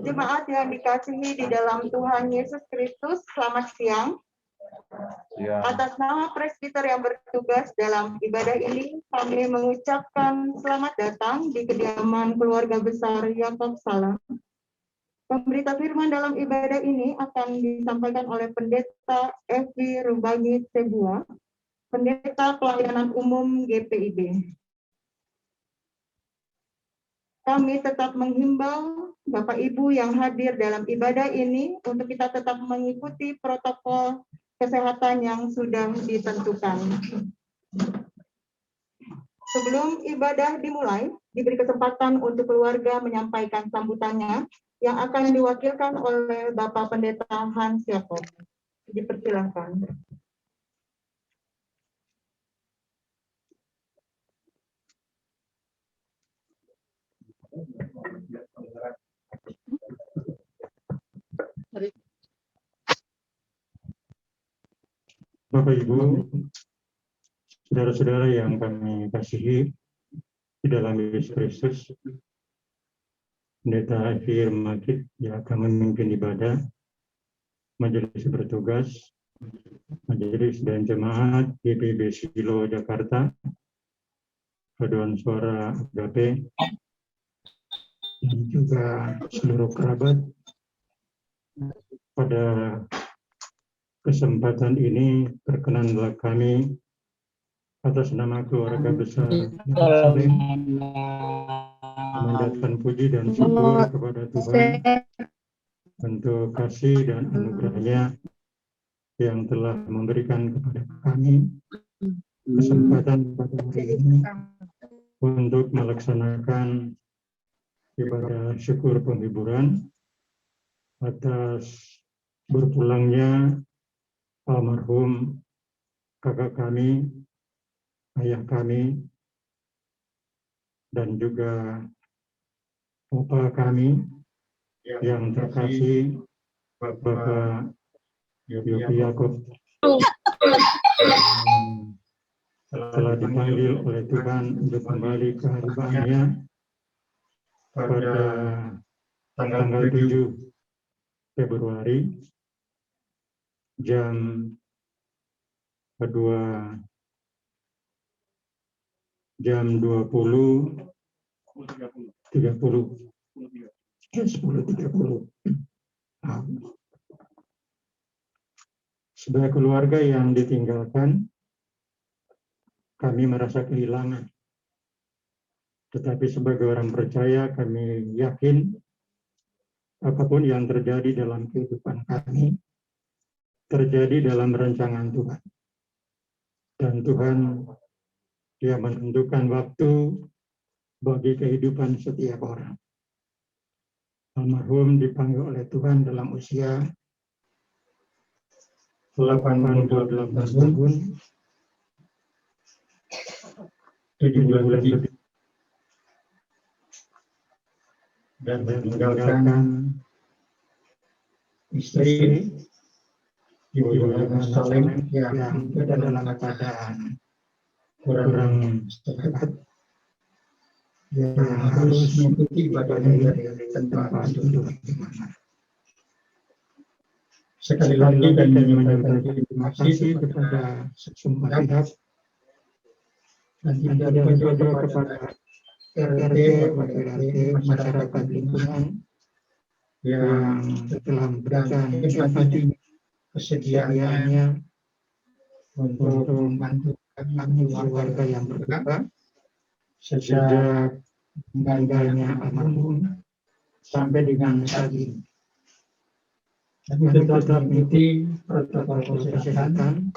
Jemaat yang dikasihi di dalam Tuhan Yesus Kristus, selamat siang. Atas nama presbiter yang bertugas dalam ibadah ini, kami mengucapkan selamat datang di kediaman keluarga besar Yakob Salam. Pemberita firman dalam ibadah ini akan disampaikan oleh Pendeta Evi Rumbangi Sebua, Pendeta Pelayanan Umum GPIB. Kami tetap menghimbau Bapak Ibu yang hadir dalam ibadah ini untuk kita tetap mengikuti protokol kesehatan yang sudah ditentukan. Sebelum ibadah dimulai, diberi kesempatan untuk keluarga menyampaikan sambutannya yang akan diwakilkan oleh Bapak Pendeta Hans Yakob. Dipersilakan. Bapak Ibu, saudara-saudara yang kami kasihi di dalam Yesus Kristus, Pendeta Evi Rumbangi yang akan memimpin ibadah, majelis bertugas, majelis dan jemaat GPIB Silo Jakarta, paduan suara Agape, dan juga seluruh kerabat. Pada kesempatan ini perkenanlah kami atas nama keluarga besar Salim memanjatkan puji dan syukur kepada Tuhan untuk kasih dan anugerahnya yang telah memberikan kepada kami kesempatan pada hari ini untuk melaksanakan ibadah syukur penghiburan atas berpulangnya almarhum kakak kami, ayah kami, dan juga opa kami yang terkasih, Bapak Yogi Yakob, telah dipanggil oleh Tuhan untuk kembali ke harapannya pada tanggal 7 Februari jam 20.30. Sebagai keluarga yang ditinggalkan, kami merasa kehilangan. Tetapi sebagai orang percaya, kami yakin apapun yang terjadi dalam kehidupan kami, terjadi dalam rancangan Tuhan. Dan Tuhan, Dia menentukan waktu bagi kehidupan setiap orang. Almarhum dipanggil oleh Tuhan dalam usia 88 tahun, 7 bulan lebih, dan meninggalkan istri Ibu Salim yang dalam keadaan kurang sehat, yang harus mengikuti ibadahnya dari tempat tidur. Sekali lagi kami menyampaikan terima kasih kepada semua pihak, dan tidak lupa juga kepada RT, masyarakat lingkungan yang telah memberikan kesediaannya untuk membantu kami warga yang berduka sejak meninggalnya almarhum sampai dengan saat ini. Kami tetap mengikuti protokol kesehatan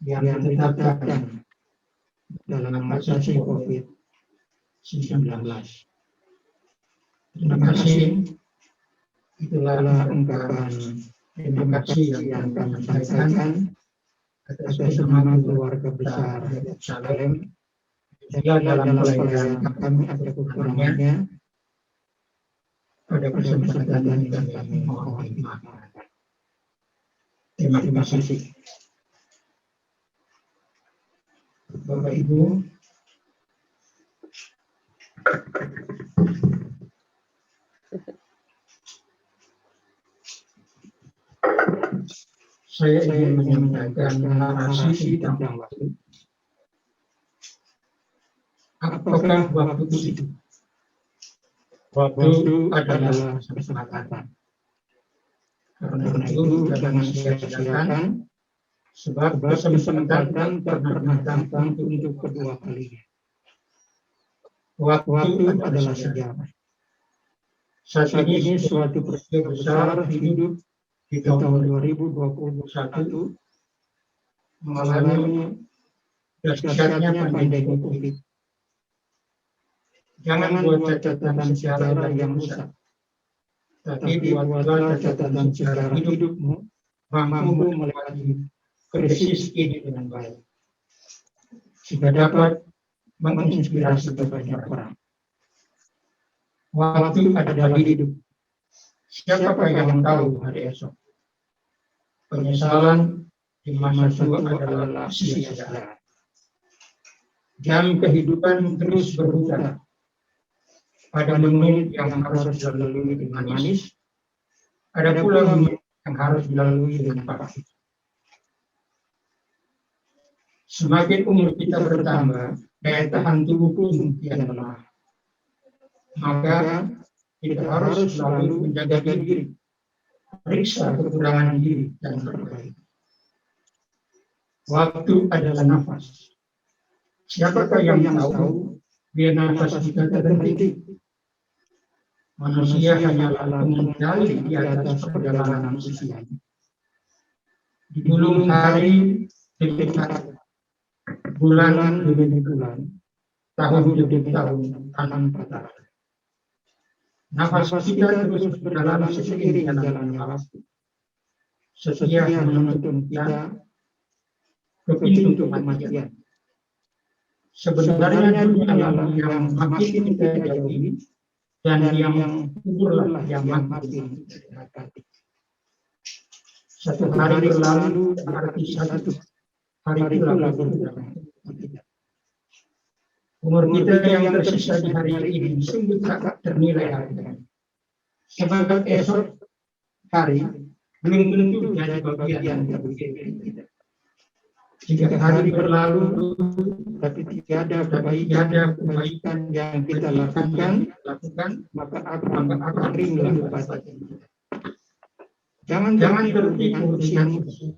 yang ditetapkan dalam mengatasi COVID-19. Terima kasih. Itulah ungkapan terima kasih yang kami sampaikan atas nama keluarga besar Salim. Jika dalam pelayanan kami ada kekurangannya, pada kesempatan ini kami mohon maaf. Terima kasih. Bapak Ibu, Saya ingin menyampaikan narasi tentang waktu. Apakah waktu itu? Waktu adalah kesempatan. Karena itu jangan sia-siakan, sebab kesempatan tak pernah datang untuk kedua kalinya. Waktu adalah sejarah. Saat ini suatu peristiwa besar hidup di tahun 2021 mengalami dahsyatnya pandemi COVID. Jangan buat catatan sejarah yang rusak, tapi buatlah catatan sejarah hidupmu mampu melewati krisis ini dengan baik, sehingga dapat menginspirasi banyak orang. Waktu adalah hidup. Siapakah yang tahu hari esok? Penyesalan di masa tua adalah sia-sia. Jam kehidupan terus berputar. Pada menit yang harus dilalui dengan manis, ada pula menit yang harus dilalui dengan pahit. Semakin umur kita bertambah, daya tahan tubuh pun kian lemah. Maka kita harus selalu menjaga diri, periksa kekurangan diri dan perbaiki. Waktu adalah nafas. Siapakah yang tahu bila nafas kita terhenti? Manusia hanyalah pengendali di atas perjalanan usianya. Di gulung hari demi hari, bulan demi bulan, tahun demi tahun, tanpa taraf. Nafas kita terus berjalan seiring jalannya waktu. Setia menuntun kita ke pintu kematian. Sebenarnya dunia yang makin kita jauhi, dan yang kuburlah yang makin dekati. Satu hari berlalu berarti satu hari pula berkurang. Umur kita yang tersisa di hari ini sungguh tak ternilai harganya. Sebab esok hari belum tentu jadi bagian dari kita. Jika hari berlalu, tapi tidak ada kebaikan yang kita lakukan, maka akan ringlah batin kita. Jangan tertipu dengan musuh,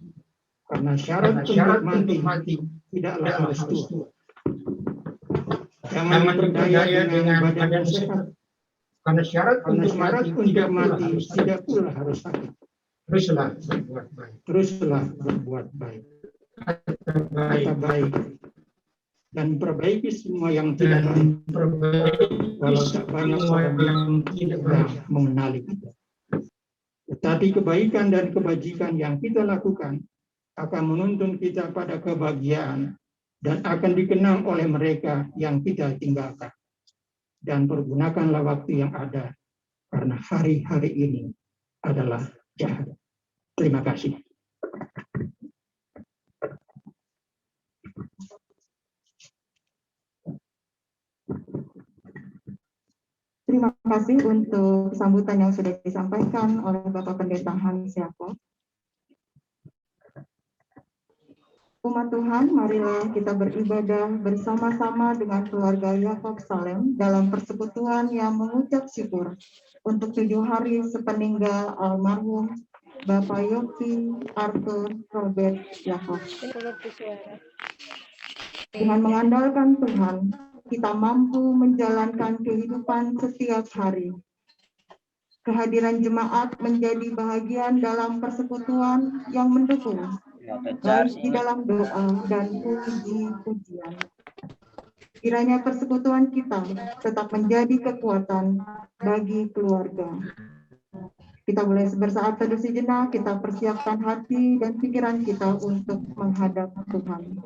karena syarat untuk mati tidaklah harus tua. Jangan berdaya dengan badan sehat, karena syarat untuk mati tidak pula harus sakit. Teruslah berbuat baik. Kata baik dan perbaiki semua yang tidak baik, walau tak banyak orang yang tidak mengenali kita. Tetapi kebaikan dan kebajikan yang kita lakukan akan menuntun kita pada kebahagiaan dan akan dikenang oleh mereka yang kita tinggalkan. Dan pergunakanlah waktu yang ada, karena hari-hari ini adalah jahat. Terima kasih. Terima kasih untuk sambutan yang sudah disampaikan oleh Bapak Pendeta Hans Yakob. Umat Tuhan, marilah kita beribadah bersama-sama dengan keluarga Yakob Salem dalam persekutuan yang mengucap syukur untuk 7 hari sepeninggal almarhum Bapak Yofi Arthur Robert Yakob. Dengan mengandalkan Tuhan, kita mampu menjalankan kehidupan setiap hari. Kehadiran jemaat menjadi bahagian dalam persekutuan yang mendukung, baik di dalam doa dan puji-pujian. Kiranya persekutuan kita tetap menjadi kekuatan bagi keluarga. Kita boleh bersaat teduh sejenak, kita persiapkan hati dan pikiran kita untuk menghadap Tuhan.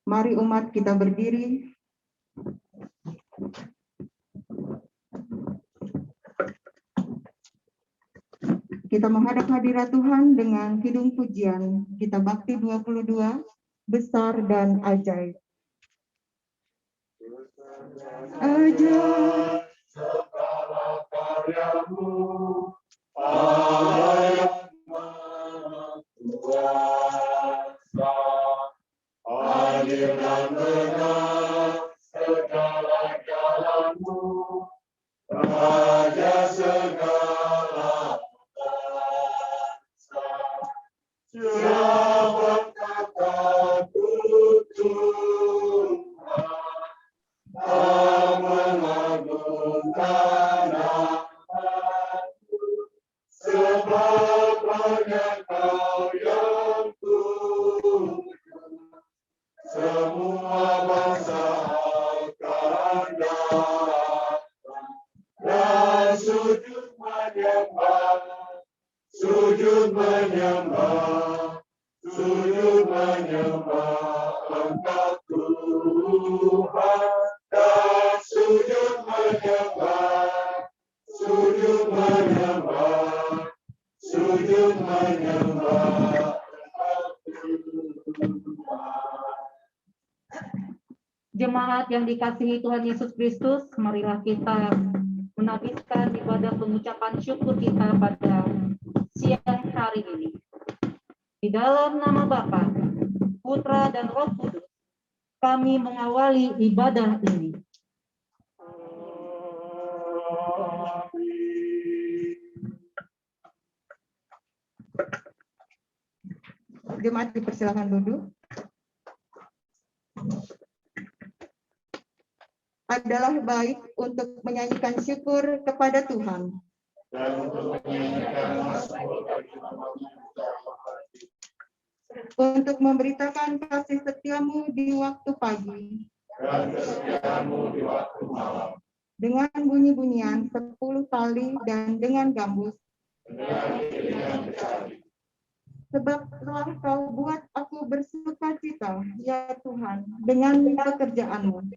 Mari umat kita berdiri. Kita menghadap hadirat Tuhan dengan kidung pujian. Kita bakti 22, besar dan ajaib. Ajar segala karyamu, Allah yang Maha Kuasa, adil dan benar segala jalanmu, Raja segala bangsa. Siapa kataku Tuhan, kau mengagungkan aku, sebab hanya kau yang Tuhan. Semua bangsa akan datang dan sujud menyembah, sujud menyembah, sujud menyembah Engkau Tuhan, dan sujud menyembah, sujud menyembah, sujud menyembah Engkau Tuhan. Jemaat yang dikasihi Tuhan Yesus Kristus, marilah kita menabiskan ibadah pengucapan syukur kita pada siang hari ini. Di dalam nama Bapa, Putra dan Roh Kudus, kami mengawali ibadah ini. Jemaat dipersilakan duduk. Adalah baik untuk menyanyikan syukur kepada Tuhan. Dan untuk menyanyikan mazmur bagi nama-Mu Untuk memberitakan kasih setiamu di waktu pagi. dan kesetiaanmu di waktu malam, Dengan bunyi-bunyian 10 kali dan dengan gambus. dengan iringan jari. Sebab telah kau buat aku bersuka cita, ya Tuhan, dengan pekerjaanmu.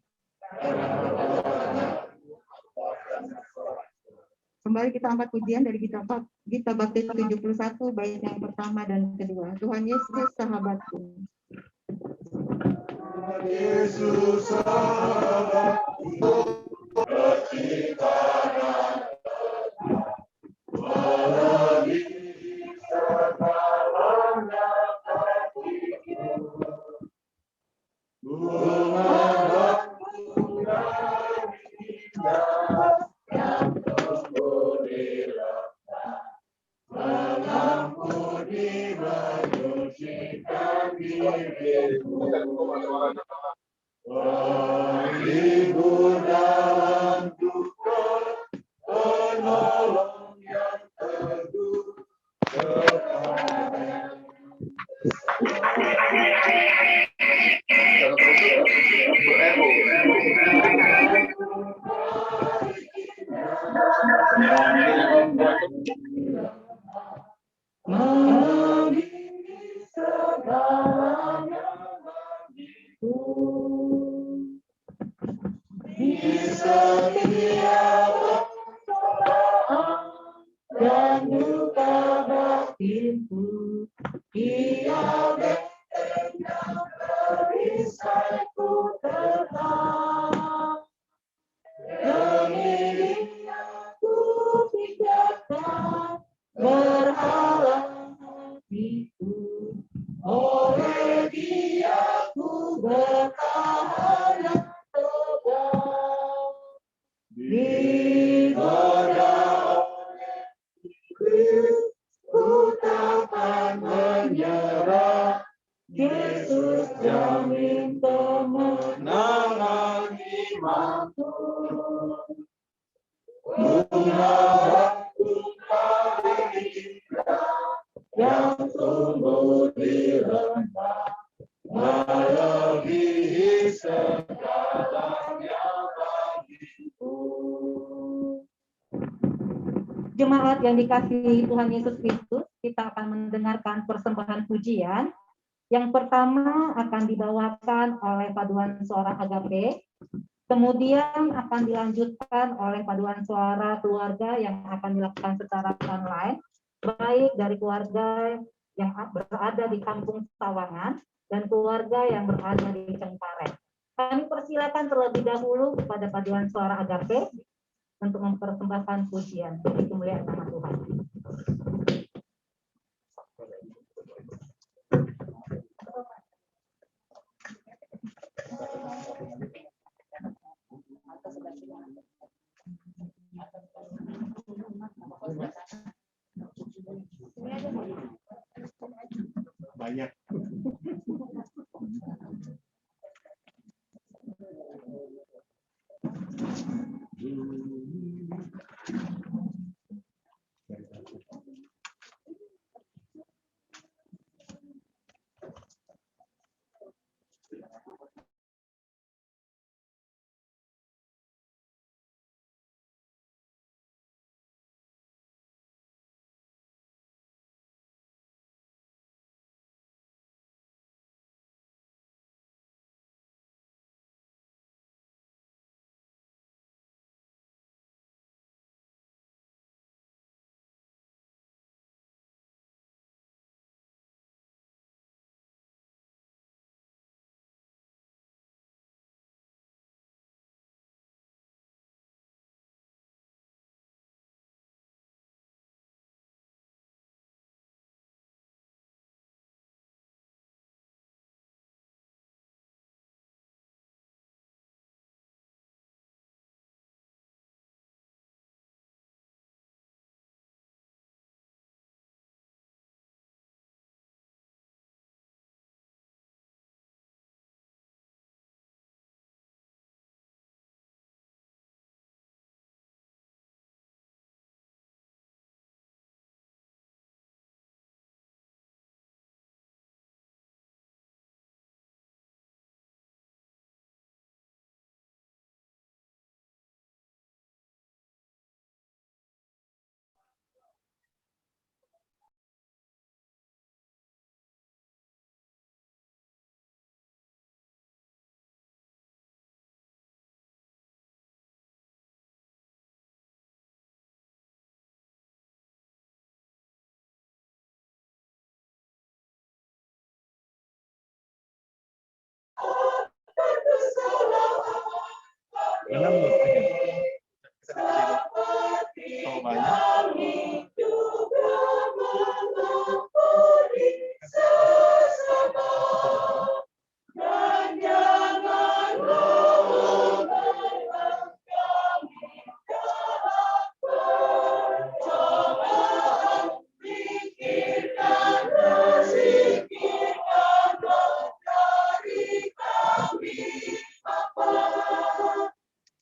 Kembali kita angkat pujian dari Gita Baptis 71, bait yang pertama dan kedua. Tuhan Yesus sahabatku. Yesus sahabatku, tercipta dan melebihi segalanya hatiku. Bunga yang indah yang tumbuh di lemah, mengampuni menyucikan diriku. Menghibur dalam duka, penolong yang teguh kepadamu. Mengiringi segalanya bagiku. Di setiap percobaan dan duka batinku, Dia bentengkan perisaiku tetap. Demi aku tinggalkan berhalang hatiku, oleh Dia ku bertahan dan tegak. Digoda oleh iblis, ku takkan menyerah. Yesus jamin kemenangan imanku. Bunga kali indah yang tumbuh di lembah, melebihi segalanya bagiku. Jemaat yang dikasihi Tuhan Yesus Kristus, kita akan mendengarkan persembahan pujian. Yang pertama akan dibawakan oleh paduan suara agape, kemudian akan dilanjutkan oleh paduan suara keluarga yang akan dilakukan secara online, baik dari keluarga yang berada di Kampung Sawangan dan keluarga yang berada di Cengkareng. Kami persilakan terlebih dahulu kepada paduan suara Agape untuk mempersembahkan pujian. Begitu mulia nama Tuhan. Banyak.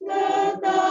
Tetap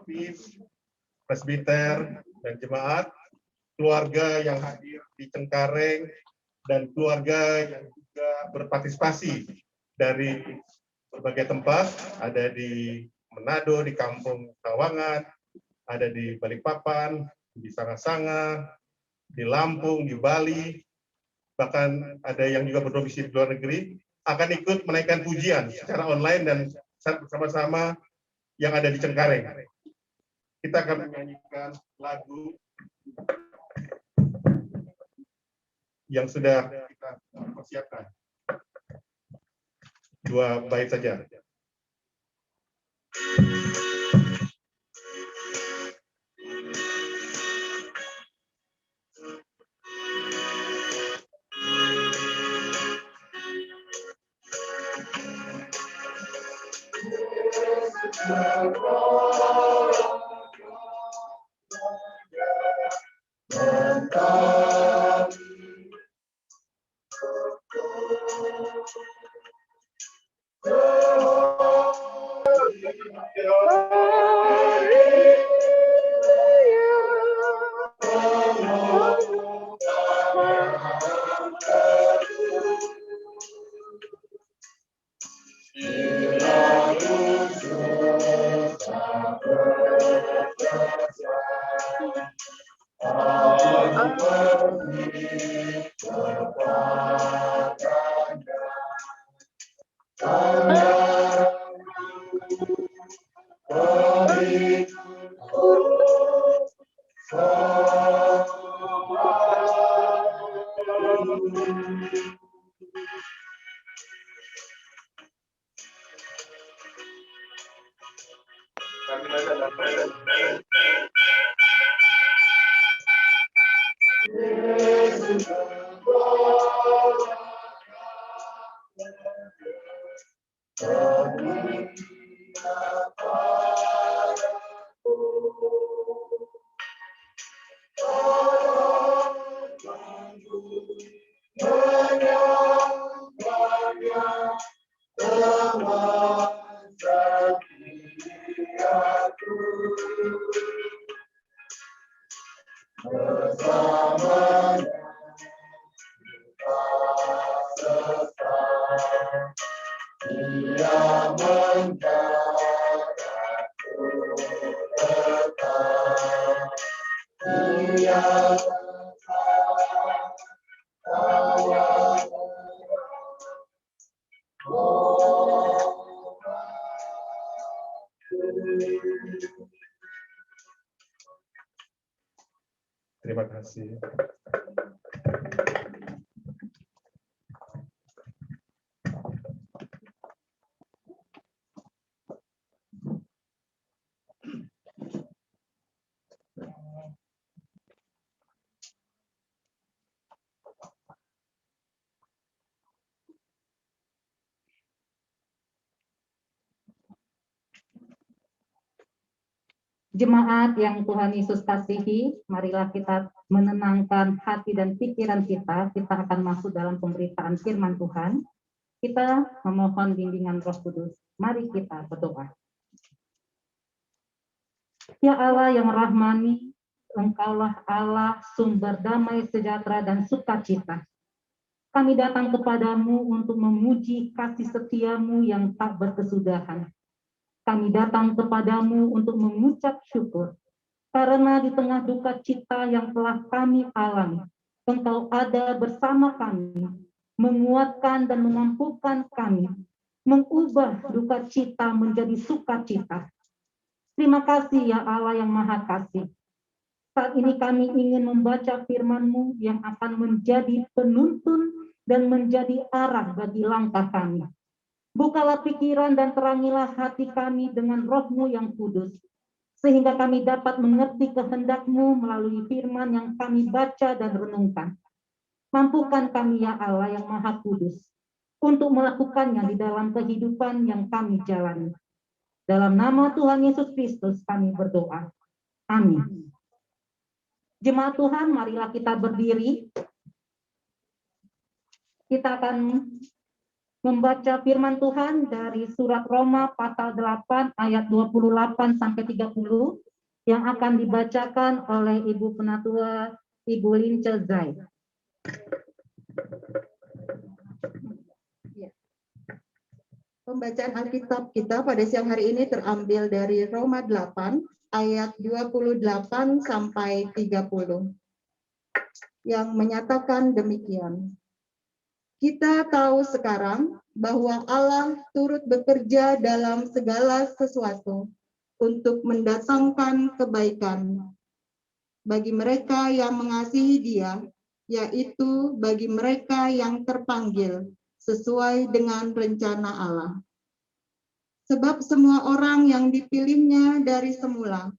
Propis, presbiter, dan jemaat, keluarga yang hadir di Cengkareng, dan keluarga yang juga berpartisipasi dari berbagai tempat, ada di Manado, di Kampung Tawangan, ada di Balikpapan, di Sanga-Sanga, di Lampung, di Bali, bahkan ada yang juga berdomisili di luar negeri, akan ikut menaikkan pujian secara online dan bersama-sama yang ada di Cengkareng. Kita akan menyanyikan lagu yang sudah kita persiapkan. 2 bait saja. Terima kasih. Jemaat yang Tuhan Yesus kasihi, marilah kita menenangkan hati dan pikiran kita. Kita akan masuk dalam pemberitaan firman Tuhan. Kita memohon bimbingan Roh Kudus. Mari kita berdoa. Ya Allah yang rahmani, Engkaulah Allah sumber damai sejahtera dan sukacita. Kami datang kepadamu untuk memuji kasih setiamu yang tak berkesudahan. Kami datang kepadamu untuk mengucap syukur, karena di tengah duka cita yang telah kami alami, Engkau ada bersama kami, menguatkan dan memampukan kami, mengubah duka cita menjadi sukacita. Terima kasih ya Allah yang Maha Kasih. Saat ini kami ingin membaca firman-Mu yang akan menjadi penuntun dan menjadi arah bagi langkah kami. Bukalah pikiran dan terangilah hati kami dengan Roh-Mu yang kudus, sehingga kami dapat mengerti kehendak-Mu melalui firman yang kami baca dan renungkan. Mampukan kami ya Allah yang Maha Kudus, untuk melakukannya di dalam kehidupan yang kami jalani. Dalam nama Tuhan Yesus Kristus kami berdoa. Amin. Jemaat Tuhan, marilah kita berdiri. Kita akan membaca firman Tuhan dari surat Roma pasal 8 ayat 28 sampai 30 yang akan dibacakan oleh Ibu Penatua Ibu Lince Zai. Pembacaan Alkitab kita pada siang hari ini terambil dari Roma 8 ayat 28 sampai 30 yang menyatakan demikian. Kita tahu sekarang bahwa Allah turut bekerja dalam segala sesuatu untuk mendatangkan kebaikan bagi mereka yang mengasihi Dia, yaitu bagi mereka yang terpanggil sesuai dengan rencana Allah. Sebab semua orang yang dipilihnya dari semula,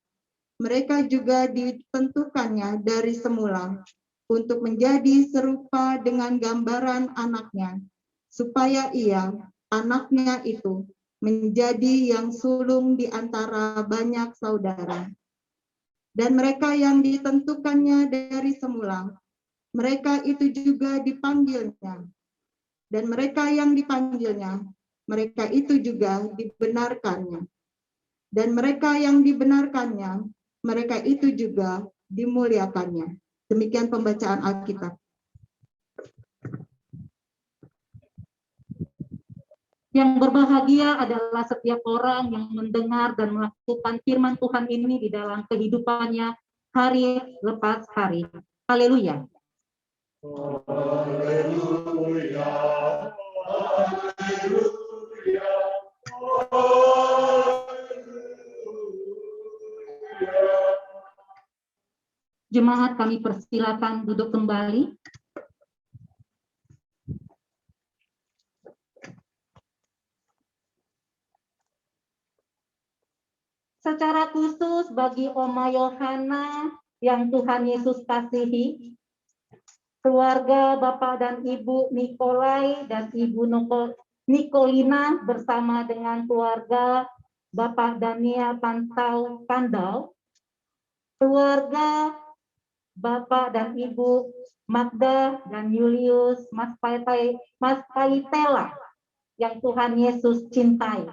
mereka juga ditentukannya dari semula untuk menjadi serupa dengan gambaran anaknya, supaya ia, anaknya itu, menjadi yang sulung di antara banyak saudara. Dan mereka yang ditentukannya dari semula, mereka itu juga dipanggilnya. Dan mereka yang dipanggilnya, mereka itu juga dibenarkannya. Dan mereka yang dibenarkannya, mereka itu juga dimuliakannya. Demikian pembacaan Alkitab. Yang berbahagia adalah setiap orang yang mendengar dan melakukan firman Tuhan ini di dalam kehidupannya hari lepas hari. Haleluya. Haleluya. Haleluya. Jemaat, kami persilakan duduk kembali. Secara khusus bagi Oma Yohana yang Tuhan Yesus kasihi, keluarga Bapak dan Ibu Nikolai dan Ibu Nikolina bersama dengan keluarga Bapak Dania Pantau Kandau, keluarga Bapak dan Ibu Magda dan Julius Mas Paitela yang Tuhan Yesus cintai,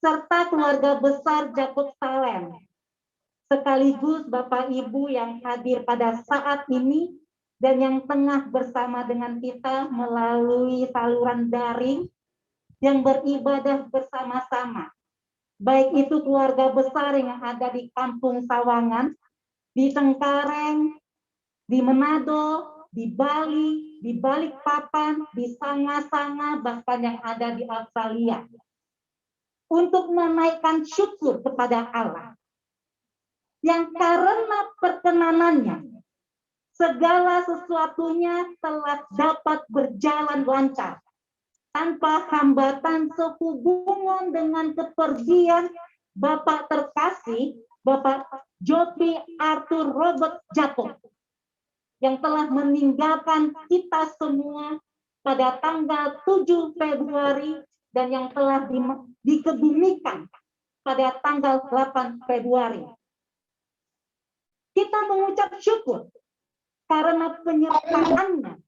serta keluarga besar Jakub Salem, sekaligus Bapak Ibu yang hadir pada saat ini dan yang tengah bersama dengan kita melalui saluran daring yang beribadah bersama-sama, baik itu keluarga besar yang ada di Kampung Sawangan, di Cengkareng, di Manado, di Bali, di Balikpapan, di Sanga-Sanga, bahkan yang ada di Australia, untuk menaikkan syukur kepada Allah yang karena perkenanannya segala sesuatunya telah dapat berjalan lancar tanpa hambatan sehubungan dengan kepergian Bapak terkasih Bapak Jopi Arthur Robert Jacob yang telah meninggalkan kita semua pada tanggal 7 Februari dan yang telah dikebumikan pada tanggal 8 Februari. Kita mengucap syukur karena penyertaannya,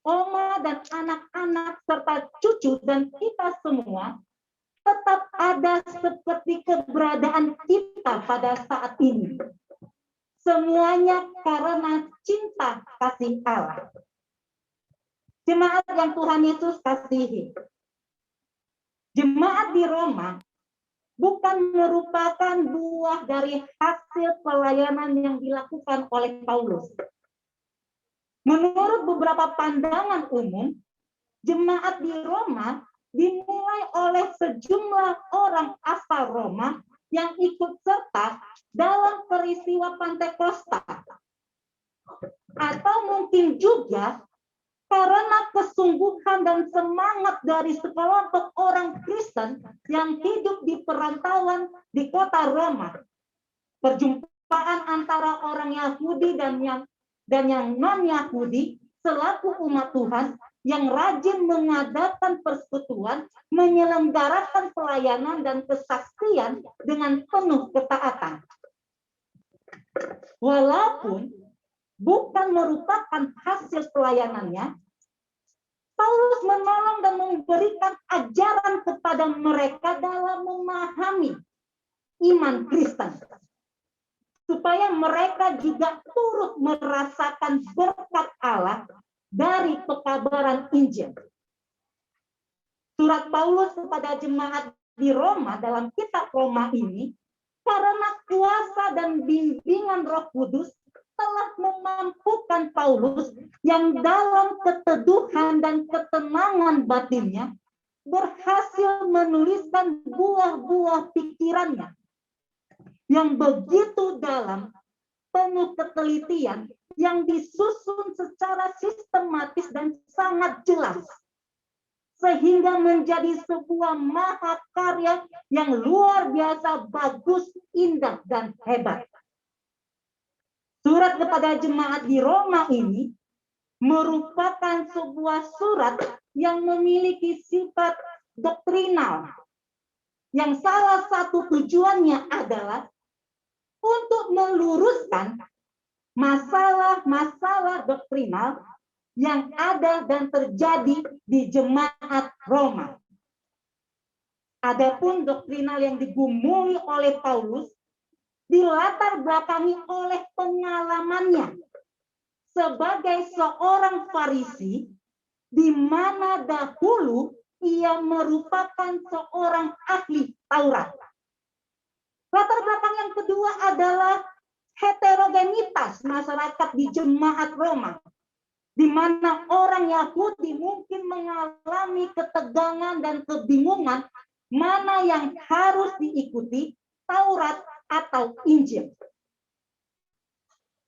Oma dan anak-anak serta cucu dan kita semua tetap ada seperti keberadaan kita pada saat ini. Semuanya karena cinta kasih Allah. Jemaat yang Tuhan Yesus kasihi, jemaat di Roma bukan merupakan buah dari hasil pelayanan yang dilakukan oleh Paulus. Menurut beberapa pandangan umum, jemaat di Roma dimulai oleh sejumlah orang asal Roma yang ikut serta dalam peristiwa Pentakosta. Atau mungkin juga karena kesungguhan dan semangat dari sekelompok orang Kristen yang hidup di perantauan di kota Roma. Perjumpaan antara orang Yahudi dan yang non-Yahudi selaku umat Tuhan yang rajin mengadakan persekutuan, menyelenggarakan pelayanan dan kesaksian dengan penuh ketaatan. Walaupun bukan merupakan hasil pelayanannya, Paulus menolong dan memberikan ajaran kepada mereka dalam memahami iman Kristen, supaya mereka juga turut merasakan berkat Allah dari pekabaran Injil. Surat Paulus kepada jemaat di Roma dalam kitab Roma ini, karena kuasa dan bimbingan Roh Kudus telah memampukan Paulus yang dalam keteduhan dan ketenangan batinnya berhasil menuliskan buah-buah pikirannya yang begitu dalam, penuh ketelitian, yang disusun secara sistematis dan sangat jelas, sehingga menjadi sebuah mahakarya yang luar biasa bagus, indah, dan hebat. Surat kepada jemaat di Roma ini merupakan sebuah surat yang memiliki sifat doktrinal, yang salah satu tujuannya adalah untuk meluruskan masalah-masalah doktrinal yang ada dan terjadi di jemaat Roma. Adapun doktrinal yang digumuli oleh Paulus dilatar belakangi oleh pengalamannya sebagai seorang Farisi, di mana dahulu ia merupakan seorang ahli Taurat. Latar belakang yang kedua adalah heterogenitas masyarakat di jemaat Roma, di mana orang Yahudi mungkin mengalami ketegangan dan kebingungan mana yang harus diikuti, Taurat atau Injil.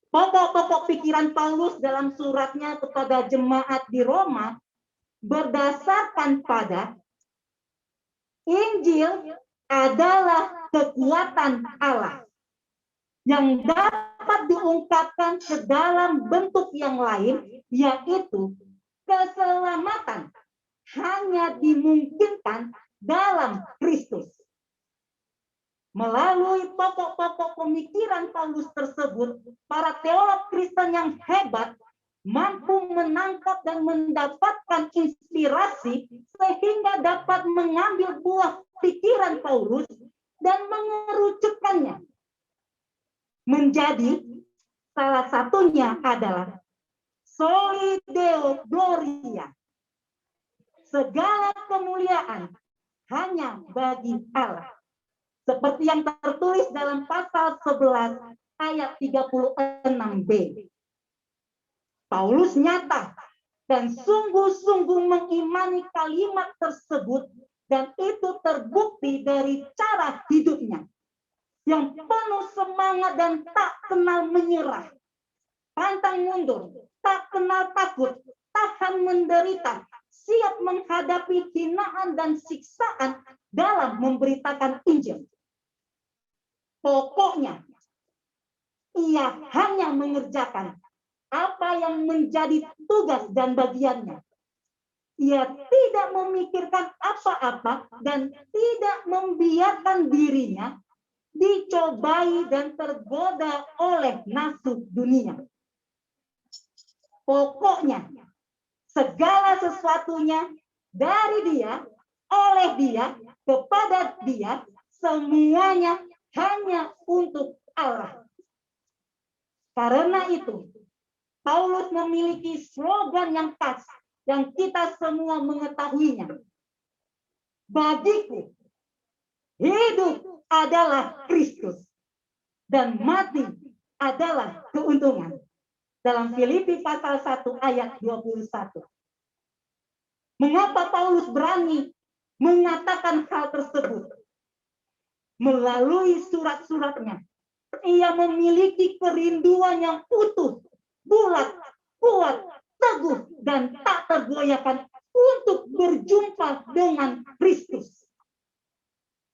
Pokok-pokok pikiran Paulus dalam suratnya kepada jemaat di Roma berdasarkan pada Injil adalah kekuatan Allah yang dapat diungkapkan ke dalam bentuk yang lain, yaitu keselamatan hanya dimungkinkan dalam Kristus. Melalui pokok-pokok pemikiran Paulus tersebut, para teolog Kristen yang hebat mampu menangkap dan mendapatkan inspirasi sehingga dapat mengambil buah pikiran Paulus dan mengerucutkannya menjadi, salah satunya adalah Soli Deo Gloria, segala kemuliaan hanya bagi Allah. Seperti yang tertulis dalam pasal 11 ayat 36b. Paulus nyata dan sungguh-sungguh mengimani kalimat tersebut, dan itu terbukti dari cara hidupnya yang penuh semangat dan tak kenal menyerah, pantang mundur, tak kenal takut, tahan menderita, siap menghadapi hinaan dan siksaan dalam memberitakan Injil. Pokoknya, ia hanya mengerjakan apa yang menjadi tugas dan bagiannya. Ia tidak memikirkan apa-apa dan tidak membiarkan dirinya dicobai dan tergoda oleh nafsu dunia. Pokoknya, segala sesuatunya dari dia, oleh dia, kepada dia, semuanya hanya untuk Allah. Karena itu, Paulus memiliki slogan yang khas yang kita semua mengetahuinya. Bagiku, hidup adalah Kristus dan mati adalah keuntungan. Dalam Filipi pasal 1 ayat 21. Mengapa Paulus berani mengatakan hal tersebut? Melalui surat-suratnya, ia memiliki kerinduan yang utuh, bulat, kuat, teguh, dan tak tergoyahkan untuk berjumpa dengan Kristus.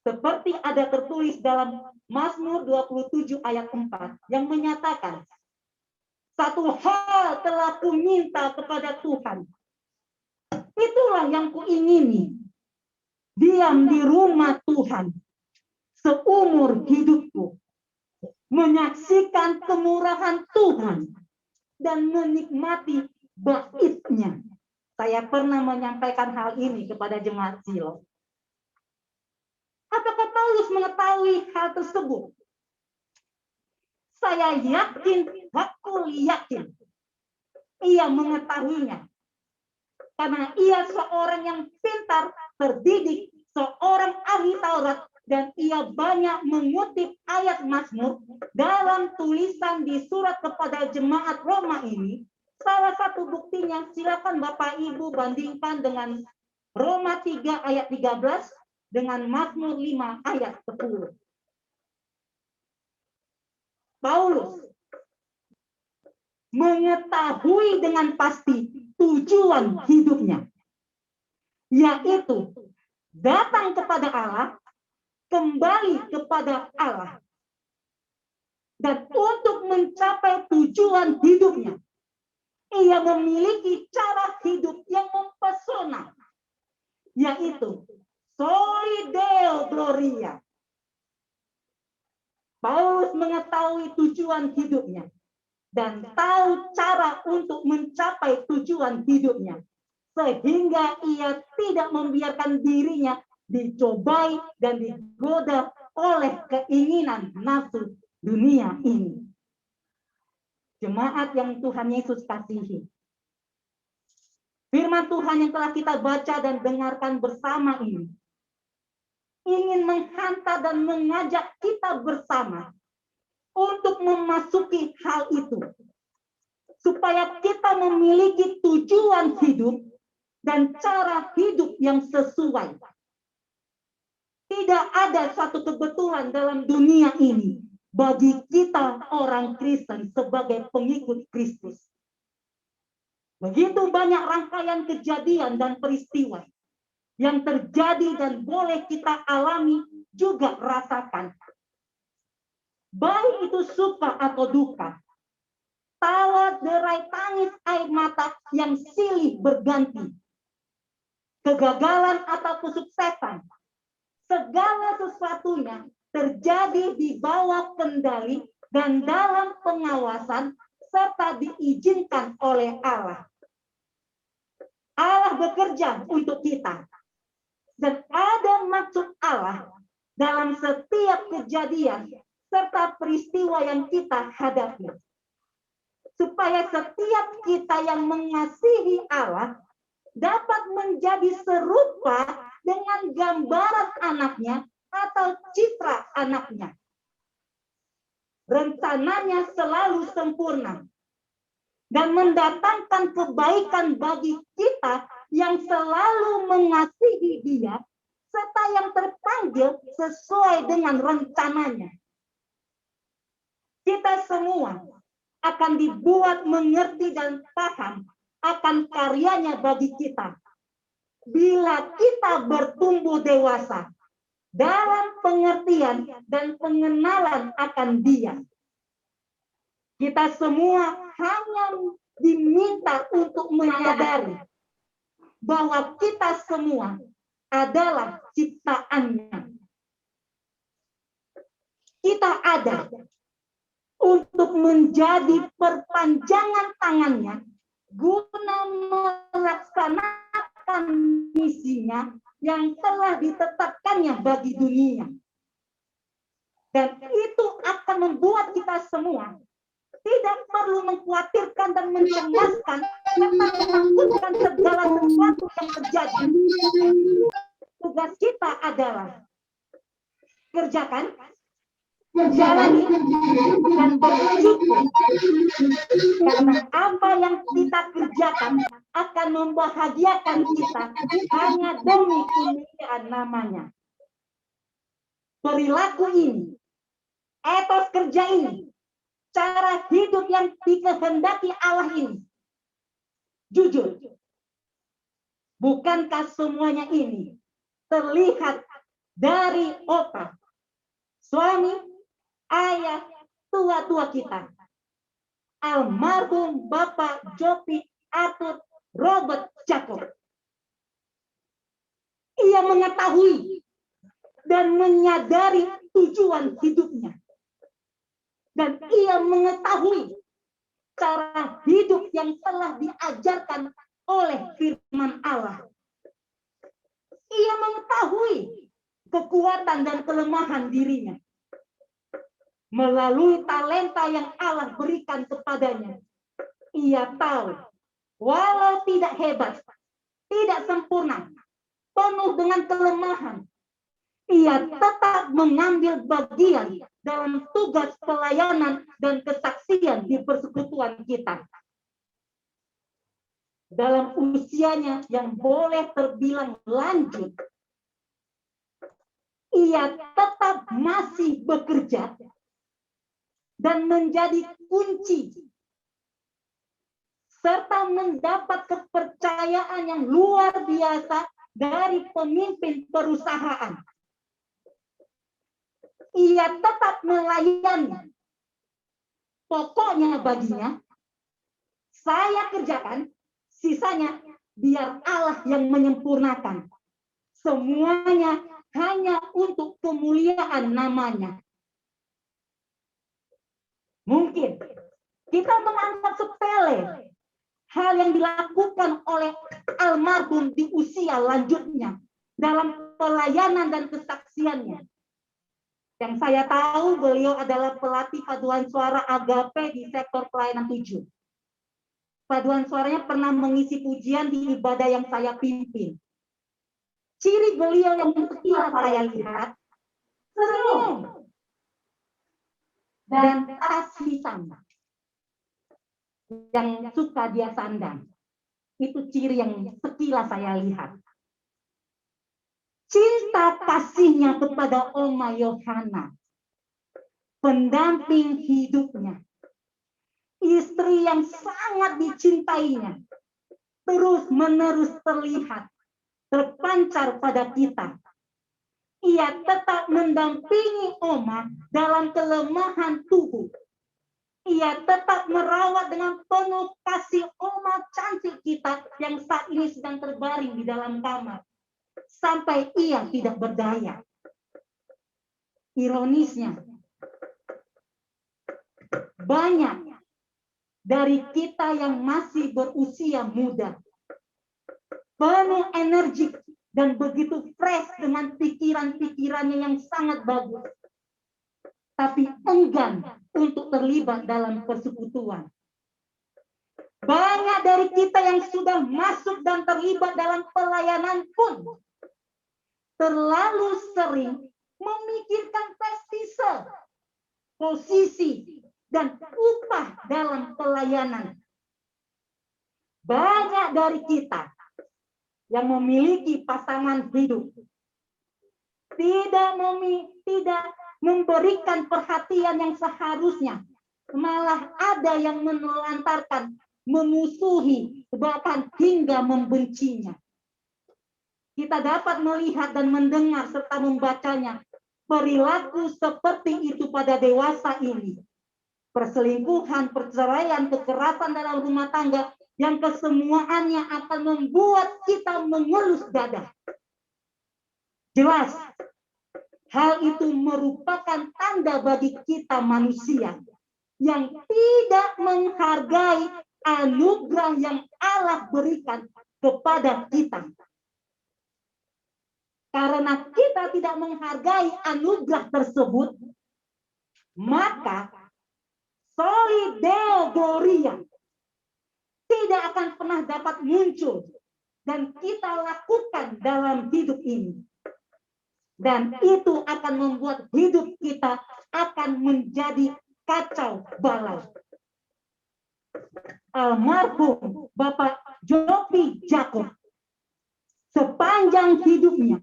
Seperti ada tertulis dalam Mazmur 27 ayat 4 yang menyatakan, satu hal telah kuminta kepada Tuhan, itulah yang kuingini, diam di rumah Tuhan seumur hidupku, menyaksikan kemurahan Tuhan dan menikmati bait-Nya Saya pernah menyampaikan hal ini kepada jemaat Silo. Apakah Paulus mengetahui hal tersebut? Saya yakin, hakul yakin. Ia mengetahuinya. Karena ia seorang yang pintar, terdidik, seorang ahli Taurat, dan ia banyak mengutip ayat Mazmur dalam tulisan di surat kepada jemaat Roma ini. Salah satu buktinya, silakan Bapak Ibu bandingkan dengan Roma 3 ayat 13 dengan Mazmur 5 ayat 10. Paulus mengetahui dengan pasti tujuan hidupnya, yaitu datang kepada Allah, kembali kepada Allah. Dan untuk mencapai tujuan hidupnya, ia memiliki cara hidup yang mempesona, yaitu soli Deo Gloria. Paulus mengetahui tujuan hidupnya dan tahu cara untuk mencapai tujuan hidupnya, sehingga ia tidak membiarkan dirinya dicobai dan digoda oleh keinginan nafsu dunia ini. Jemaat yang Tuhan Yesus kasihi, firman Tuhan yang telah kita baca dan dengarkan bersama ini ingin menghantar dan mengajak kita bersama untuk memasuki hal itu, supaya kita memiliki tujuan hidup dan cara hidup yang sesuai. Tidak ada satu kebetulan dalam dunia ini bagi kita orang Kristen sebagai pengikut Kristus. Begitu banyak rangkaian kejadian dan peristiwa yang terjadi dan boleh kita alami juga rasakan. Baik itu suka atau duka, tawa, derai, tangis, air mata yang silih berganti, kegagalan atau kesuksesan, segala sesuatunya terjadi di bawah kendali dan dalam pengawasan serta diizinkan oleh Allah. Allah bekerja untuk kita, dan ada maksud Allah dalam setiap kejadian serta peristiwa yang kita hadapi, supaya setiap kita yang mengasihi Allah dapat menjadi serupa dengan gambaran anaknya atau citra anaknya. Rencananya selalu sempurna dan mendatangkan kebaikan bagi kita yang selalu mengasihi Dia serta yang terpanggil sesuai dengan rencananya. Kita semua akan dibuat mengerti dan paham akan karyanya bagi kita bila kita bertumbuh dewasa dalam pengertian dan pengenalan akan Dia. Kita semua hanya diminta untuk menyadari bahwa kita semua adalah ciptaannya. Kita ada untuk menjadi perpanjangan tangannya guna melaksanakan misinya yang telah ditetapkannya bagi dunia. Dan itu akan membuat kita semua tidak perlu mengkhawatirkan dan mencemaskan serta menakutkan segala sesuatu yang terjadi. Tugas kita adalah kerjakan, jalani, dan bersyukur. Karena apa yang kita kerjakan akan membahagiakan kita hanya demi kemuliaan namanya. Perilaku ini, etos kerja ini, cara hidup yang dikehendaki Allah ini, jujur, bukankah semuanya ini terlihat dari opa, suami, ayah, tua-tua kita, almarhum Bapak Jopi Arthur Robert Jacob. Ia mengetahui dan menyadari tujuan hidupnya. Dan ia mengetahui cara hidup yang telah diajarkan oleh firman Allah. Ia mengetahui kekuatan dan kelemahan dirinya. Melalui talenta yang Allah berikan kepadanya, ia tahu walau tidak hebat, tidak sempurna, penuh dengan kelemahan, ia tetap mengambil bagian dalam tugas pelayanan dan kesaksian di persekutuan kita. Dalam usianya yang boleh terbilang lanjut, ia tetap masih bekerja dan menjadi kunci serta mendapat kepercayaan yang luar biasa dari pemimpin perusahaan. Ia tetap melayani. Pokoknya baginya, saya kerjakan, sisanya biar Allah yang menyempurnakan. Semuanya hanya untuk kemuliaan namanya. Mungkin kita menganggap sepele hal yang dilakukan oleh almarhum di usia lanjutnya dalam pelayanan dan kesaksiannya. Yang saya tahu beliau adalah pelatih paduan suara Agape di sektor pelayanan 7. Paduan suaranya pernah mengisi pujian di ibadah yang saya pimpin. Ciri beliau yang sekilas saya lihat, senyum dan kasih sayang yang suka dia sandang. Itu ciri yang sekilas saya lihat. Cinta kasihnya kepada Oma Yohana, pendamping hidupnya, istri yang sangat dicintainya, terus-menerus terlihat, terpancar pada kita. Ia tetap mendampingi Oma dalam kelemahan tubuh. Ia tetap merawat dengan penuh kasih Oma cantik kita yang saat ini sedang terbaring di dalam kamar. Sampai ia tidak berdaya. Ironisnya, banyak dari kita yang masih berusia muda, penuh energi dan begitu fresh dengan pikiran-pikirannya yang sangat bagus, tapi enggan untuk terlibat dalam persekutuan. Banyak dari kita yang sudah masuk dan terlibat dalam pelayanan pun terlalu sering memikirkan prestise, posisi, dan upah dalam pelayanan. Banyak dari kita yang memiliki pasangan hidup tidak memberikan perhatian yang seharusnya, malah ada yang menelantarkan, memusuhi, bahkan hingga membencinya. Kita dapat melihat dan mendengar serta membacanya perilaku seperti itu pada dewasa ini. Perselingkuhan, perceraian, kekerasan dalam rumah tangga yang kesemuanya akan membuat kita mengelus dada. Jelas, hal itu merupakan tanda bagi kita manusia yang tidak menghargai anugerah yang Allah berikan kepada kita. Karena kita tidak menghargai anugerah tersebut, maka soli Deo Gloria tidak akan pernah dapat muncul dan kita lakukan dalam hidup ini. Dan itu akan membuat hidup kita akan menjadi kacau balau. Almarhum Bapak Jopi Jakob sepanjang hidupnya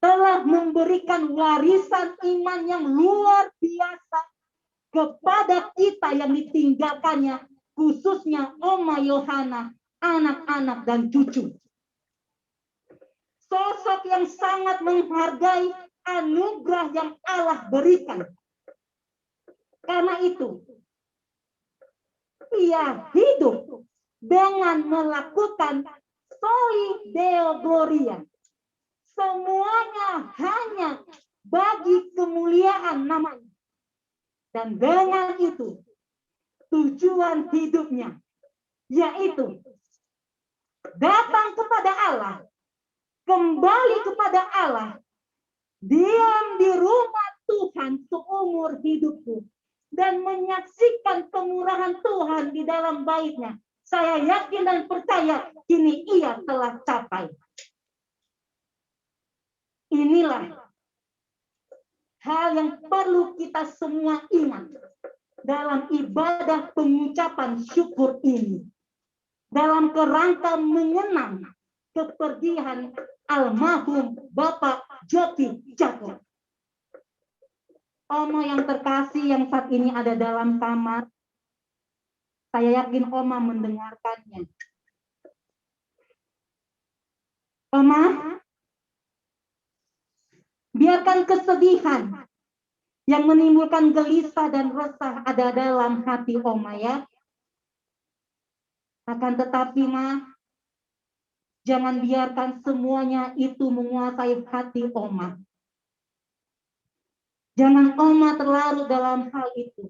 telah memberikan warisan iman yang luar biasa kepada kita yang ditinggalkannya, khususnya Oma Yohana, anak-anak dan cucu. Sosok yang sangat menghargai anugerah yang Allah berikan. Karena itu, ia hidup dengan melakukan soli Deo Gloria. Semuanya hanya bagi kemuliaan namanya. Dan dengan itu, tujuan hidupnya, yaitu datang kepada Allah, kembali kepada Allah, diam di rumah Tuhan seumur hidupku, dan menyaksikan kemurahan Tuhan di dalam baitnya. Saya yakin dan percaya kini ia telah capai. Inilah hal yang perlu kita semua ingat dalam ibadah pengucapan syukur ini, dalam kerangka mengenang kepergian almarhum Bapak Jopi Jacob. Oma yang terkasih yang saat ini ada dalam kamar, saya yakin Oma mendengarkannya. Oma, biarkan kesedihan yang menimbulkan gelisah dan resah ada dalam hati Oma ya. Akan tetapi Ma, jangan biarkan semuanya itu menguasai hati Oma. Jangan Oma terlarut dalam hal itu.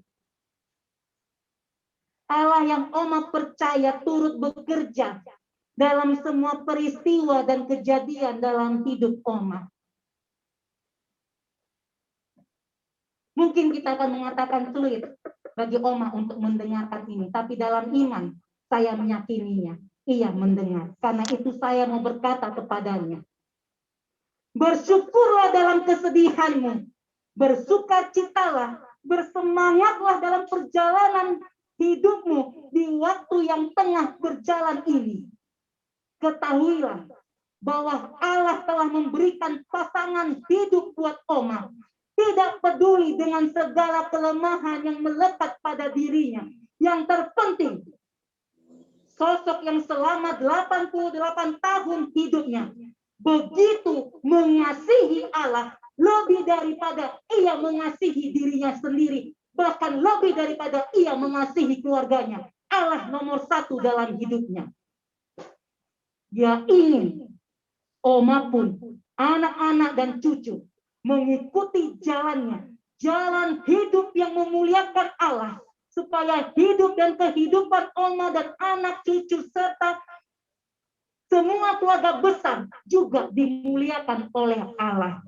Allah yang Oma percaya turut bekerja dalam semua peristiwa dan kejadian dalam hidup Oma. Mungkin kita akan mengatakan sulit bagi Oma untuk mendengarkan ini, tapi dalam iman saya meyakininya. Ia mendengar. Karena itu saya mau berkata kepadanya, bersyukurlah dalam kesedihanmu, bersukacitalah, bersemangatlah dalam perjalanan hidupmu di waktu yang tengah berjalan ini. Ketahuilah bahwa Allah telah memberikan pasangan hidup buat Oma. Tidak peduli dengan segala kelemahan yang melekat pada dirinya. Yang terpenting, sosok yang selama 88 tahun hidupnya begitu mengasihi Allah, lebih daripada ia mengasihi dirinya sendiri, bahkan lebih daripada ia mengasihi keluarganya. Allah nomor satu dalam hidupnya. Dia ingin Oma pun, anak-anak dan cucu mengikuti jalannya, jalan hidup yang memuliakan Allah, supaya hidup dan kehidupan Oma dan anak cucu serta semua keluarga besar juga dimuliakan oleh Allah.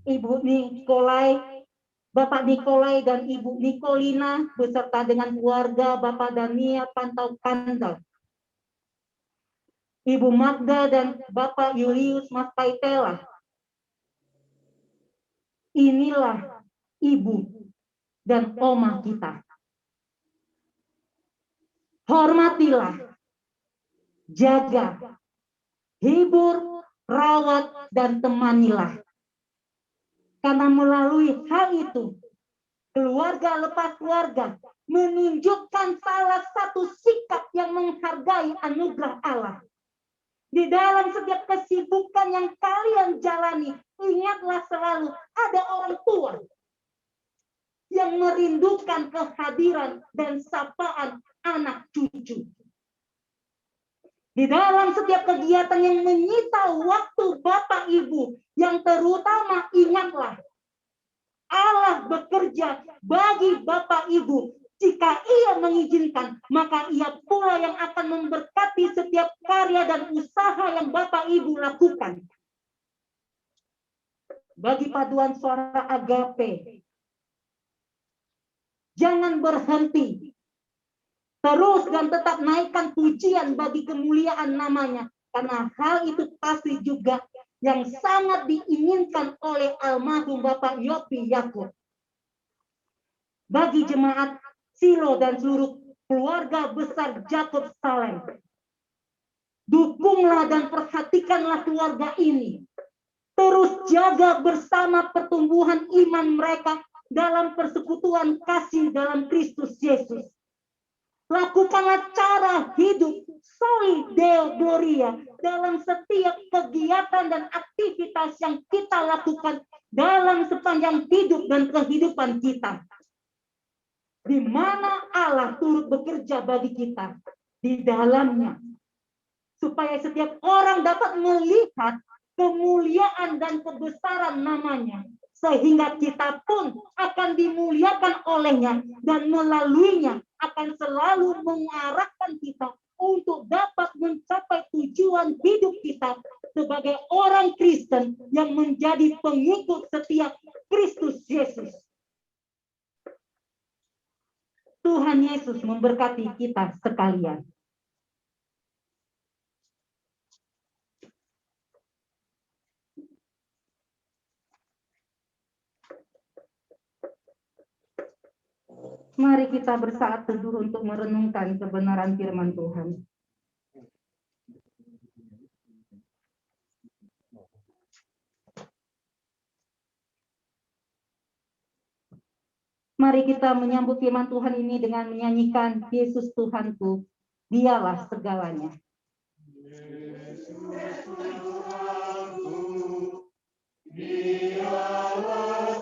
Ibu Nikolai, Bapak Nikolai dan Ibu Nikolina beserta dengan keluarga Bapak Dania Pantau Kandal, Ibu Magda dan Bapak Julius Mas Paitela. Inilah ibu dan Oma kita. Hormatilah, jaga, hibur, rawat, dan temanilah. Karena melalui hal itu, keluarga lepas keluarga menunjukkan salah satu sikap yang menghargai anugerah Allah. Di dalam setiap kesibukan yang kalian jalani, ingatlah selalu ada orang tua yang merindukan kehadiran dan sapaan anak cucu. Di dalam setiap kegiatan yang menyita waktu Bapak Ibu, yang terutama ingatlah, Allah bekerja bagi Bapak Ibu. Jika ia mengizinkan, maka ia pula yang akan memberkati setiap karya dan usaha yang Bapak Ibu lakukan. Bagi paduan suara Agape, jangan berhenti. Terus dan tetap naikkan pujian bagi kemuliaan namanya. Karena hal itu pasti juga yang sangat diinginkan oleh almarhum Bapak Yopi Yakob. Bagi jemaat Silo dan seluruh keluarga besar Jacob Salem, dukunglah dan perhatikanlah keluarga ini. Terus jaga bersama pertumbuhan iman mereka dalam persekutuan kasih dalam Kristus Yesus. Lakukanlah cara hidup soli Deo Gloria dalam setiap kegiatan dan aktivitas yang kita lakukan dalam sepanjang hidup dan kehidupan kita. Di mana Allah turut bekerja bagi kita di dalamnya, supaya setiap orang dapat melihat kemuliaan dan kebesaran namanya, sehingga kita pun akan dimuliakan olehnya dan melaluinya akan selalu mengarahkan kita untuk dapat mencapai tujuan hidup kita sebagai orang Kristen yang menjadi pengikut setia Kristus Yesus. Tuhan Yesus memberkati kita sekalian. Mari kita bersaat teduh untuk merenungkan kebenaran firman Tuhan. Mari kita menyambut firman Tuhan ini dengan menyanyikan Yesus Tuhanku, Dialah segalanya. Dialah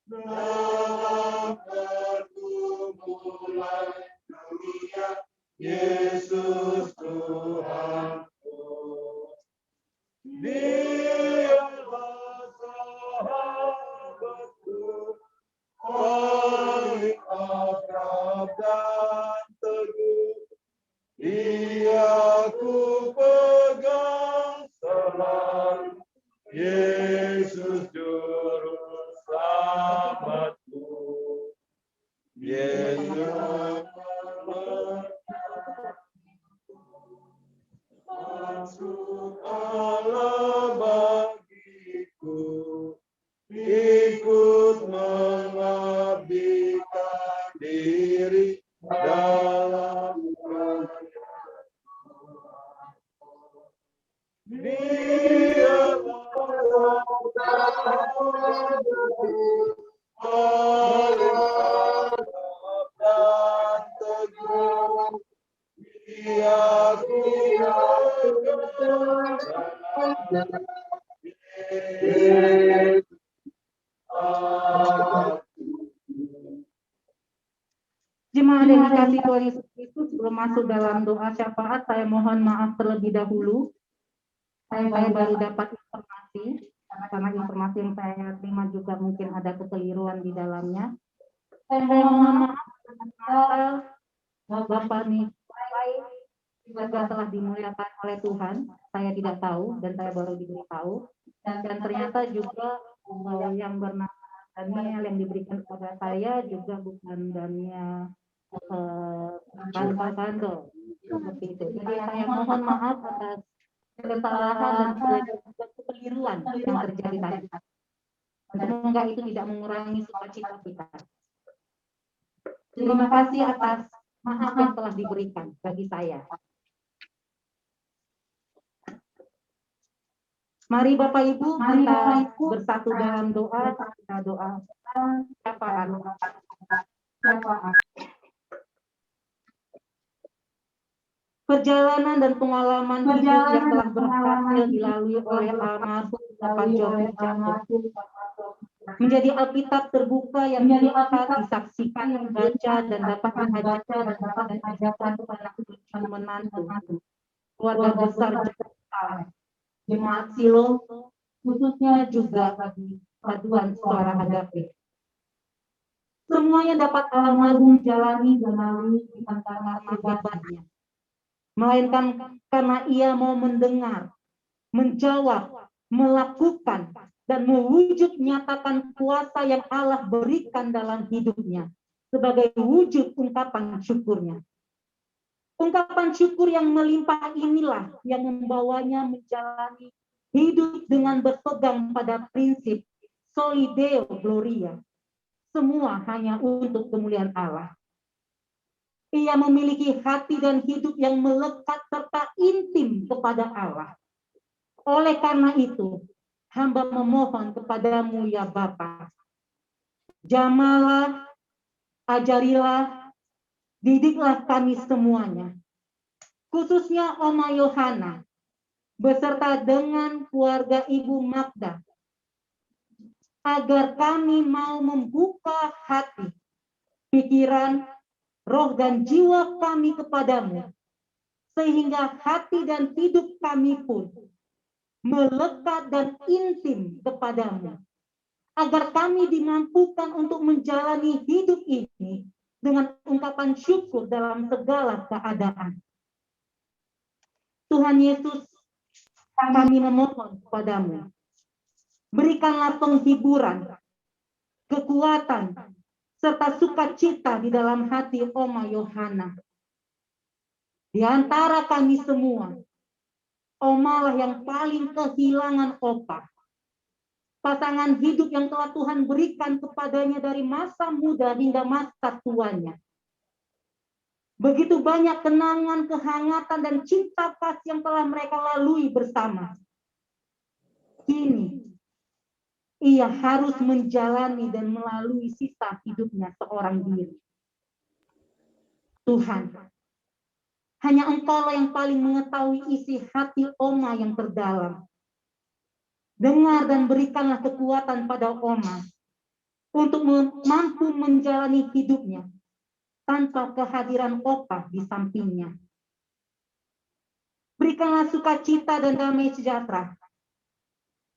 dalam pergumulan dunia, Yesus Tuhanku. Dialah sahabatku, paling akrab dan teguh. Dia ku pegang selalu, Yesus Juru Selamatku. Yesus masuk Allah bagiku, ikut mengabdikan diri dalam Jemaat yang dikasihi Tuhan Yesus Kristus, sebelum masuk dalam doa syafaat, saya mohon maaf terlebih dahulu. Saya baru dapat informasi, karena informasi yang saya terima juga mungkin ada kekeliruan di dalamnya. Saya mohon maaf, Bapak Nikolai juga telah dimuliakan oleh Tuhan. Saya tidak tahu dan saya baru diberitahu. Dan ternyata juga yang bernama Daniel yang diberikan kepada saya juga bukan Daniel Kanto seperti itu. Jadi saya mohon maaf atas kesalahan dan kekeliruan yang terjadi tadi. Semoga itu tidak mengurangi sukacita kita. Terima kasih atas maaf yang telah diberikan bagi saya. Mari Bapak Ibu kita bersatu dalam doa, kita doa syafaat. Perjalanan dan pengalaman hidup yang telah berhasil dilalui oleh almarhum Bapak John menjadi Alkitab terbuka yang dapat disaksikan, membaca dan dapat diajarkan dan diajarkan kepada cucu menantu, keluarga besar Jemaat Silo, khususnya juga bagi paduan suara Agape. Semuanya dapat almarhum jalani dan melalui antara martabatnya, melainkan karena ia mau mendengar, menjawab, melakukan, dan mewujud nyatakan kuasa yang Allah berikan dalam hidupnya sebagai wujud ungkapan syukurnya. Ungkapan syukur yang melimpah inilah yang membawanya menjalani hidup dengan berpegang pada prinsip Soli Deo Gloria. Semua hanya untuk kemuliaan Allah. Ia memiliki hati dan hidup yang melekat serta intim kepada Allah. Oleh karena itu, hamba memohon kepadamu ya Bapa, jamalah, ajarilah, didiklah kami semuanya, khususnya Oma Yohana, beserta dengan keluarga Ibu Magda, agar kami mau membuka hati, pikiran, roh dan jiwa kami kepadamu, sehingga hati dan hidup kami pun melekat dan intim kepadamu, agar kami dimampukan untuk menjalani hidup ini dengan ungkapan syukur dalam segala keadaan. Tuhan Yesus, kami memohon kepadamu, berikanlah penghiburan, kekuatan, serta sukacita di dalam hati Oma Yohana. Di antara kami semua, Oma lah yang paling kehilangan Opa. Pasangan hidup yang telah Tuhan berikan kepadanya dari masa muda hingga masa tuanya. Begitu banyak kenangan, kehangatan, dan cinta kasih yang telah mereka lalui bersama. Kini, ia harus menjalani dan melalui sisa hidupnya seorang diri. Tuhan, hanya Engkau yang paling mengetahui isi hati Oma yang terdalam. Dengar dan berikanlah kekuatan pada Oma untuk mampu menjalani hidupnya tanpa kehadiran Opa di sampingnya. Berikanlah sukacita dan damai sejahtera,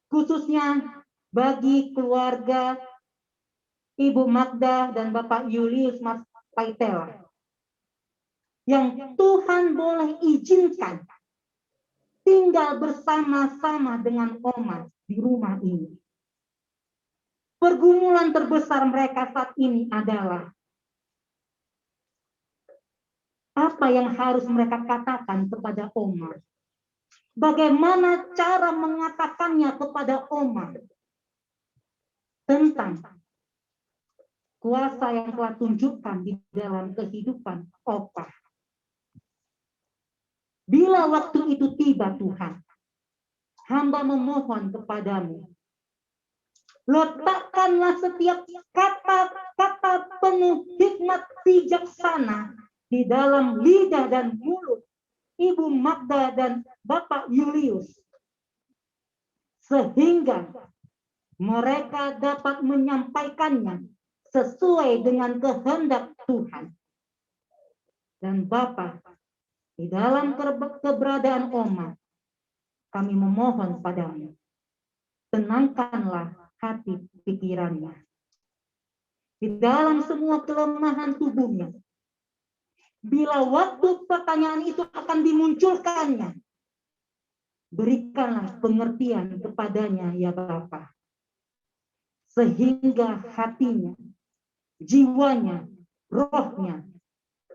khususnya bagi keluarga Ibu Magda dan Bapak Julius Mas Paitela, yang Tuhan boleh izinkan tinggal bersama-sama dengan Oma di rumah ini. Pergumulan terbesar mereka saat ini adalah apa yang harus mereka katakan kepada Oma. Bagaimana cara mengatakannya kepada Oma tentang kuasa yang telah tunjukkan di dalam kehidupan Opa. Bila waktu itu tiba Tuhan, hamba memohon kepadamu, letakkanlah setiap kata-kata penuh hikmat bijaksana di dalam lidah dan mulut Ibu Magda dan Bapak Julius, sehingga mereka dapat menyampaikannya sesuai dengan kehendak Tuhan. Dan Bapak, di dalam keberadaan Oma, kami memohon padamu, tenangkanlah hati pikirannya. Di dalam semua kelemahan tubuhnya, bila waktu pertanyaan itu akan dimunculkannya, berikanlah pengertian kepadanya ya Bapa, sehingga hatinya, jiwanya, rohnya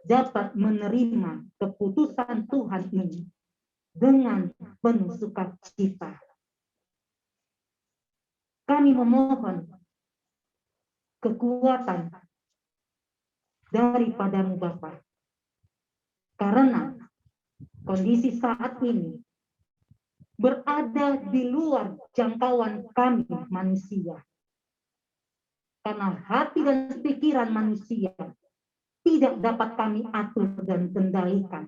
dapat menerima keputusan Tuhan ini dengan penuh sukacita. Kami memohon kekuatan daripadamu Bapa, karena kondisi saat ini berada di luar jangkauan kami manusia. Karena hati dan pikiran manusia tidak dapat kami atur dan kendalikan.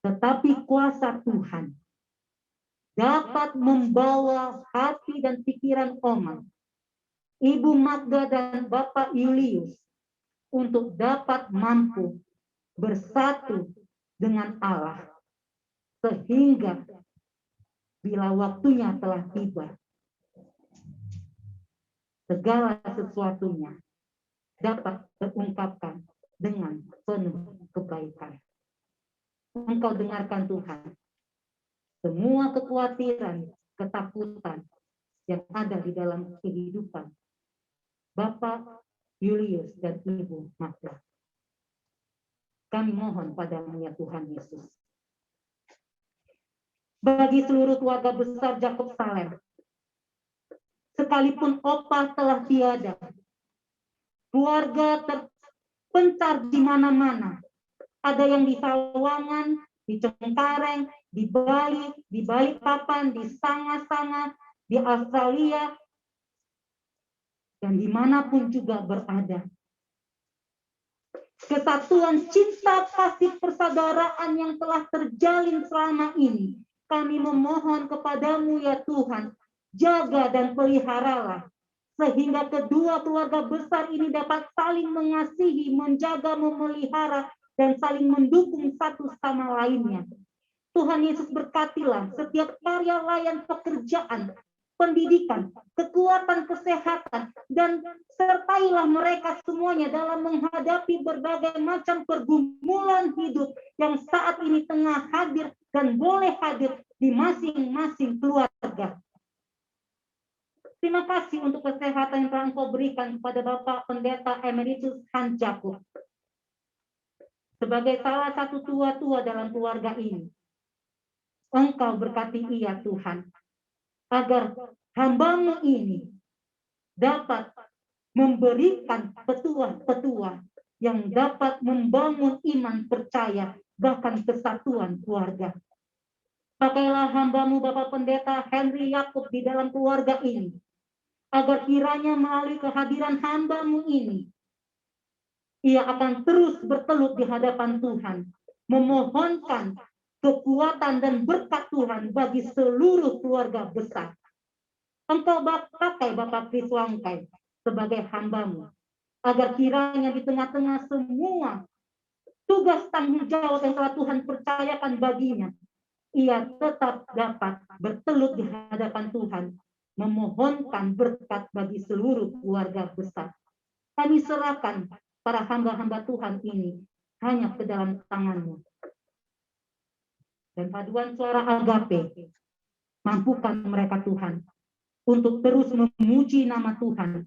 Tetapi kuasa Tuhan dapat membawa hati dan pikiran Oma, Ibu Magda dan Bapak Julius untuk dapat mampu bersatu dengan Allah. Sehingga bila waktunya telah tiba, segala sesuatunya dapat terungkapkan dengan penuh kebaikan. Engkau dengarkan Tuhan semua kekhawatiran, ketakutan yang ada di dalam kehidupan Bapak Julius dan Ibu Magda. Kami mohon padamu ya Tuhan Yesus. Bagi seluruh keluarga besar Jacob Salem, sekalipun Opa telah tiada, keluarga terpencar di mana-mana. Ada yang di Sawangan, di Cengkareng, di Bali, di Balikpapan, di Sanga-Sanga, di Australia, dan dimanapun juga berada. Kesatuan cinta kasih persaudaraan yang telah terjalin selama ini, kami memohon kepadamu ya Tuhan, jaga dan peliharalah, sehingga kedua keluarga besar ini dapat saling mengasihi, menjaga, memelihara, dan saling mendukung satu sama lainnya. Tuhan Yesus berkatilah setiap karya layan pekerjaan, pendidikan, kekuatan kesehatan, dan sertailah mereka semuanya dalam menghadapi berbagai macam pergumulan hidup yang saat ini tengah hadir dan boleh hadir di masing-masing keluarga. Terima kasih untuk kesehatan yang telah Engkau berikan kepada Bapak Pendeta Emeritus Hans Jakub. Sebagai salah satu tua-tua dalam keluarga ini, Engkau berkati ia Tuhan, agar hamba-Mu ini dapat memberikan petua-petua yang dapat membangun iman percaya, bahkan kesatuan keluarga. Pakailah hamba-Mu Bapak Pendeta Henry Yakub di dalam keluarga ini, agar kiranya melalui kehadiran hamba-Mu ini, ia akan terus bertelut di hadapan Tuhan, memohonkan kekuatan dan berkat Tuhan bagi seluruh keluarga besar. Engkau pakai Bapak Kris Wangkai sebagai hamba-Mu, agar kiranya di tengah-tengah semua tugas tanggung jawab yang telah Tuhan percayakan baginya, ia tetap dapat bertelut di hadapan Tuhan, memohonkan berkat bagi seluruh keluarga besar. Kami serahkan para hamba-hamba Tuhan ini hanya ke dalam tangan-Mu. Dan paduan suara agape, mampukan mereka Tuhan untuk terus memuji nama Tuhan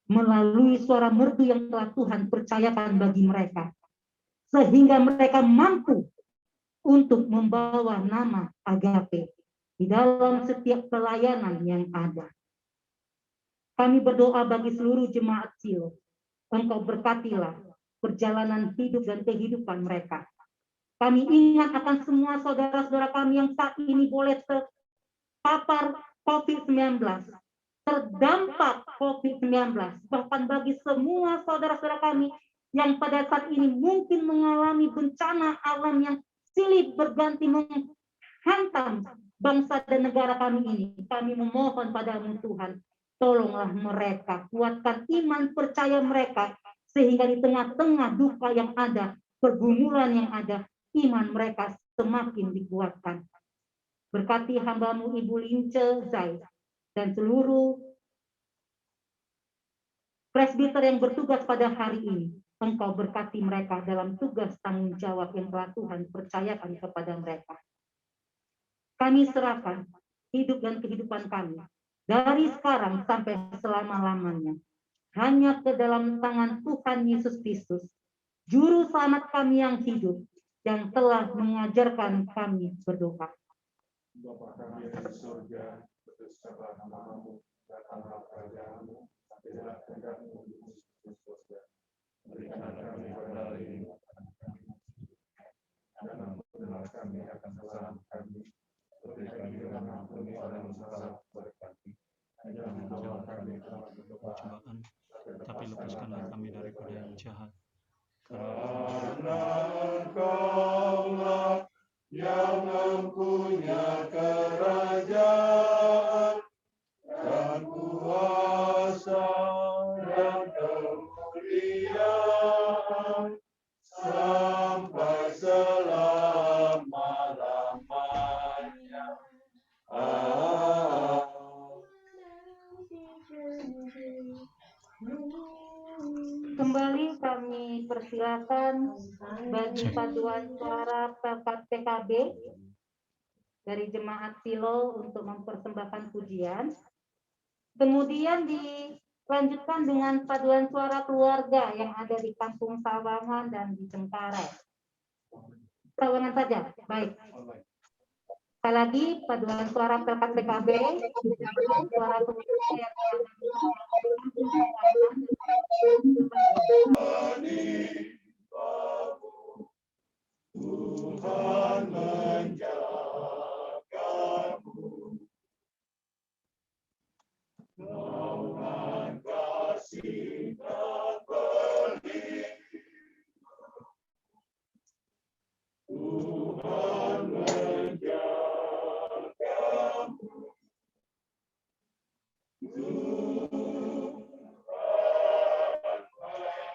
melalui suara merdu yang telah Tuhan percayakan bagi mereka, sehingga mereka mampu untuk membawa nama agape di dalam setiap pelayanan yang ada. Kami berdoa bagi seluruh jemaat Silo. Engkau berkatilah perjalanan hidup dan kehidupan mereka. Kami ingat akan semua saudara-saudara kami yang saat ini boleh terpapar COVID-19, terdampak COVID-19, bahkan bagi semua saudara-saudara kami yang pada saat ini mungkin mengalami bencana alam yang silih berganti menghantam bangsa dan negara kami ini. Kami memohon padamu Tuhan, tolonglah mereka, kuatkan iman percaya mereka, sehingga di tengah-tengah duka yang ada, pergumulan yang ada, iman mereka semakin dikuatkan. Berkati hamba-Mu Ibu Lince Zai dan seluruh presbiter yang bertugas pada hari ini. Engkau berkati mereka dalam tugas tanggung jawab yang telah Tuhan percayakan kepada mereka. Kami serahkan hidup dan kehidupan kami dari sekarang sampai selama-lamanya hanya ke dalam tangan Tuhan Yesus Kristus, Juru Selamat kami yang hidup, yang telah mengajarkan kami berdoa. Bapa kami yang di surga, berdoalah nama-Mu, datanglah kerajaan-Mu, jadilah kehendak-Mu di bumi seperti di surga. Berikanlah kami pada hari ini makanan kami, dan ampunilah kami akan kesalahan kami, seperti kami juga mengampuni orang yang bersalah kepada kami. Jangan membawa kami ke dalam pencobaan, tapi lepaskanlah kami daripada yang jahat. Karena Engkau-lah yang mempunyai kerajaan dan kuasa dan kemuliaan sampai selama-lamanya. Kembali kami persilakan bagi paduan suara PKB dari jemaat Silo untuk mempersembahkan pujian. Kemudian dilanjutkan dengan paduan suara keluarga yang ada di Kampung Sawangan dan di Cengkareng. Sawangan saja, baik. Sekali lagi paduan suara PKB, suara keluarga yang ada di Kampung Sawangan. Tuhan menjagamu, naungan kasih dan perlindungan. Tuhan menjagamu, Tuhan menjagamu.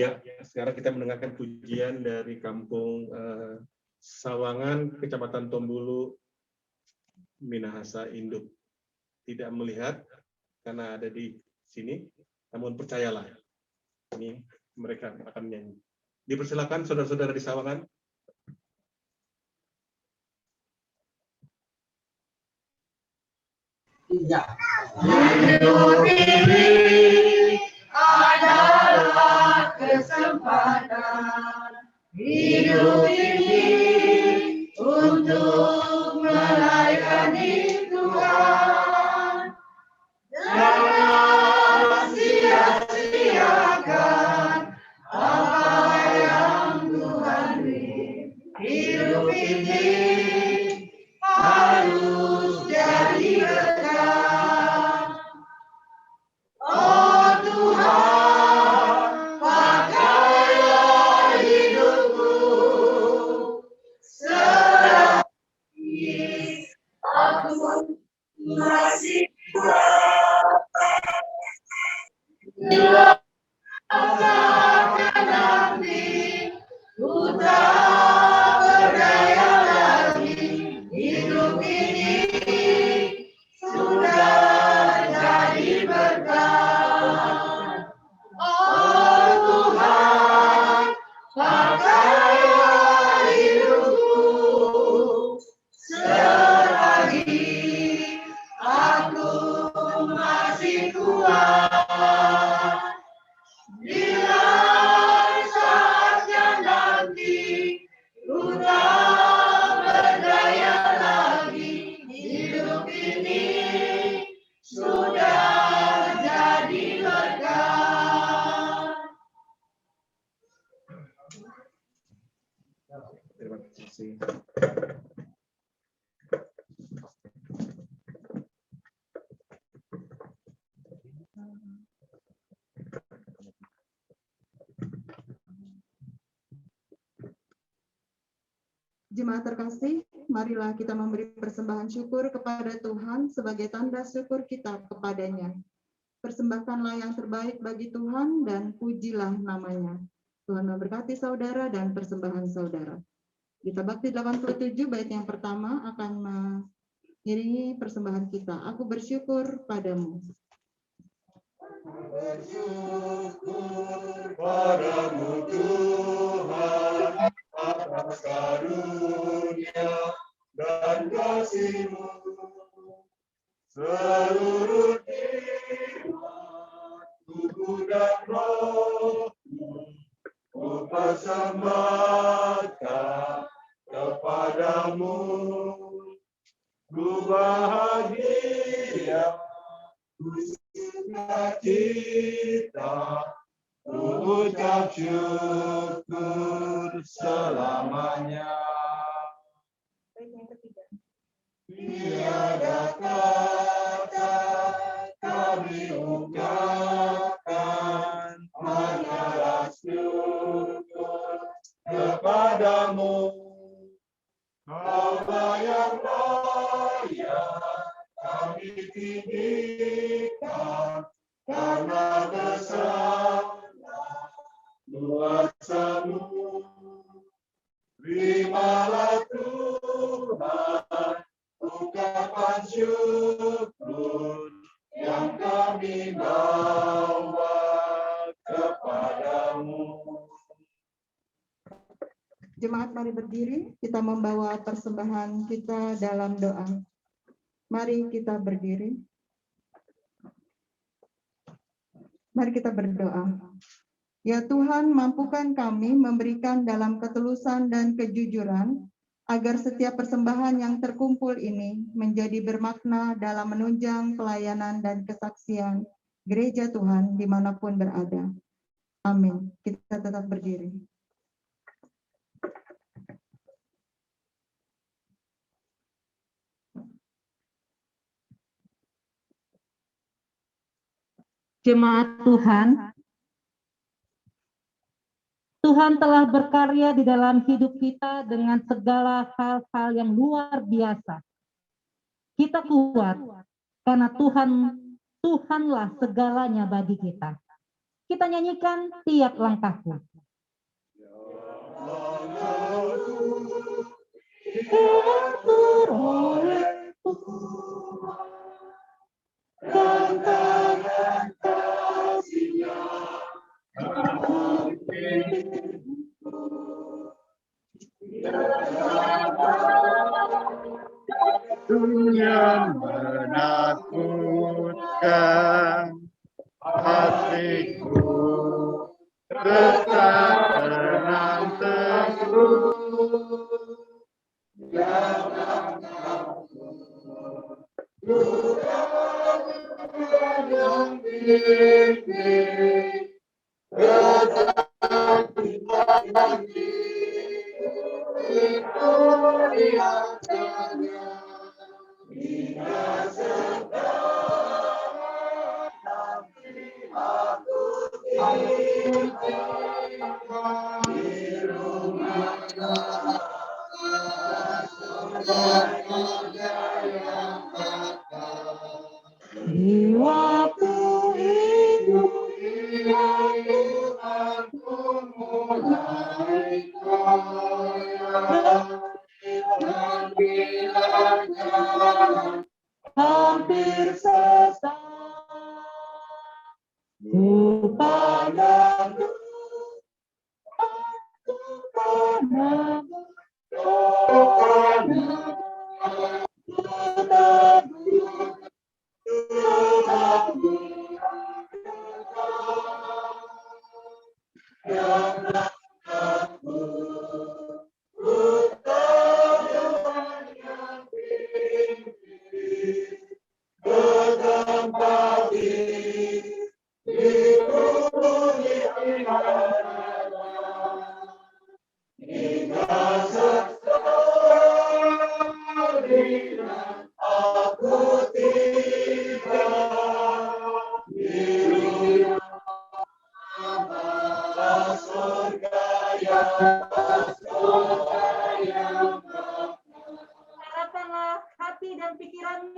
Ya, sekarang kita mendengarkan pujian dari Kampung Sawangan, Kecamatan Tombulu, Minahasa, Induk. Tidak melihat karena ada di sini, namun percayalah, ini mereka akan menyanyi. Dipersilakan saudara-saudara di Sawangan. Iya. Hidup ini adalah kesempatan. Hidup ini untuk melayani Tuhan. Jangan sia-siakan apa yang Tuhan beri. Hidup ini harus jadi berkah. Oh Tuhan, pakailah hidupku selagi aku masih bila akan nanti ku tak berdaya lagi. Hidup ini sudah jadi berkah. Oh Tuhan, pakailah hidupku selagi aku masih kuat. Bila saatnya nanti ku tak berdaya lagi. Hidup ini sudah jadi berkah. Terima kasih. Jemaat terkasih, marilah kita memberi persembahan syukur kepada Tuhan sebagai tanda syukur kita kepadanya. Persembahkanlah yang terbaik bagi Tuhan dan pujilah namanya. Tuhan memberkati saudara dan persembahan saudara. Gita Bakti 87 bait yang pertama akan mengiringi persembahan kita. Aku bersyukur padamu. Bersyukur padamu Tuhan atas karunia dan kasih-Mu. Seluruh nikmat tubuh dan rohku ku persembahkan kepadamu. Ku bahagia, ku sukacita, ku ucap syukur selamanya. Tiada kata kami ungkapkan, hanyalah kepadamu. Kau yang layak kami tinggikan, karena besar kuasa-Mu. Terimalah Tuhan ucapan syukur yang kami bawa kepadamu. Jemaat, mari berdiri, kita membawa persembahan kita dalam doa. Mari kita berdiri. Mari kita berdoa. Ya Tuhan, mampukan kami memberikan dalam ketulusan dan kejujuran, agar setiap persembahan yang terkumpul ini menjadi bermakna dalam menunjang pelayanan dan kesaksian gereja Tuhan dimanapun berada. Amin. Kita tetap berdiri. Jemaat Tuhan, Tuhan telah berkarya di dalam hidup kita dengan segala hal-hal yang luar biasa. Kita kuat karena Tuhanlah segalanya bagi kita. Kita nyanyikan tiap langkahku. Diatur oleh Tuhan dan tangan kasih-Nya. Dunia menakutkan, hatiku tetap tenang teguh. Di waktu itu Aku mulai kaya dan hampir sesat, kepadamu aku pernah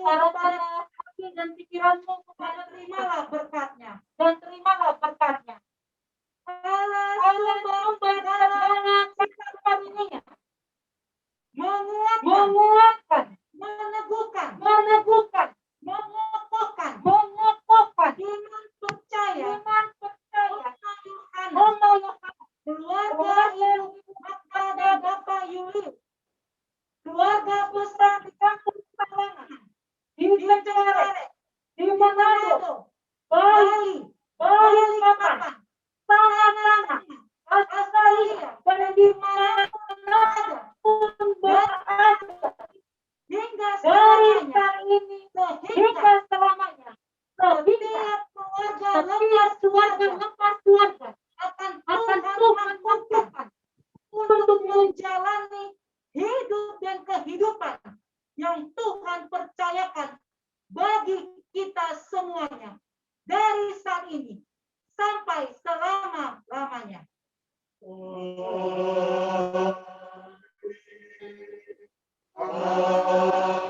Arahkanlah hati dan pikiranmu kepada terimalah berkatnya. Allah sumber dalam sikap ininya, menguatkan, meneguhkan, mengokohkan, iman percaya, keluarga Magda dan Bapak Yulius, keluarga besar di kampung Sawangan, di Cengkareng, di Manado, Bali, Balikpapan, Tangerang, Australia, dan di mana pun berada, hingga selamanya, setiap keluarga lepas keluarga akan Tuhan mampukan untuk menjalani hidup dan kehidupan yang Tuhan percayakan bagi kita semuanya dari saat ini sampai selama-lamanya. Amin.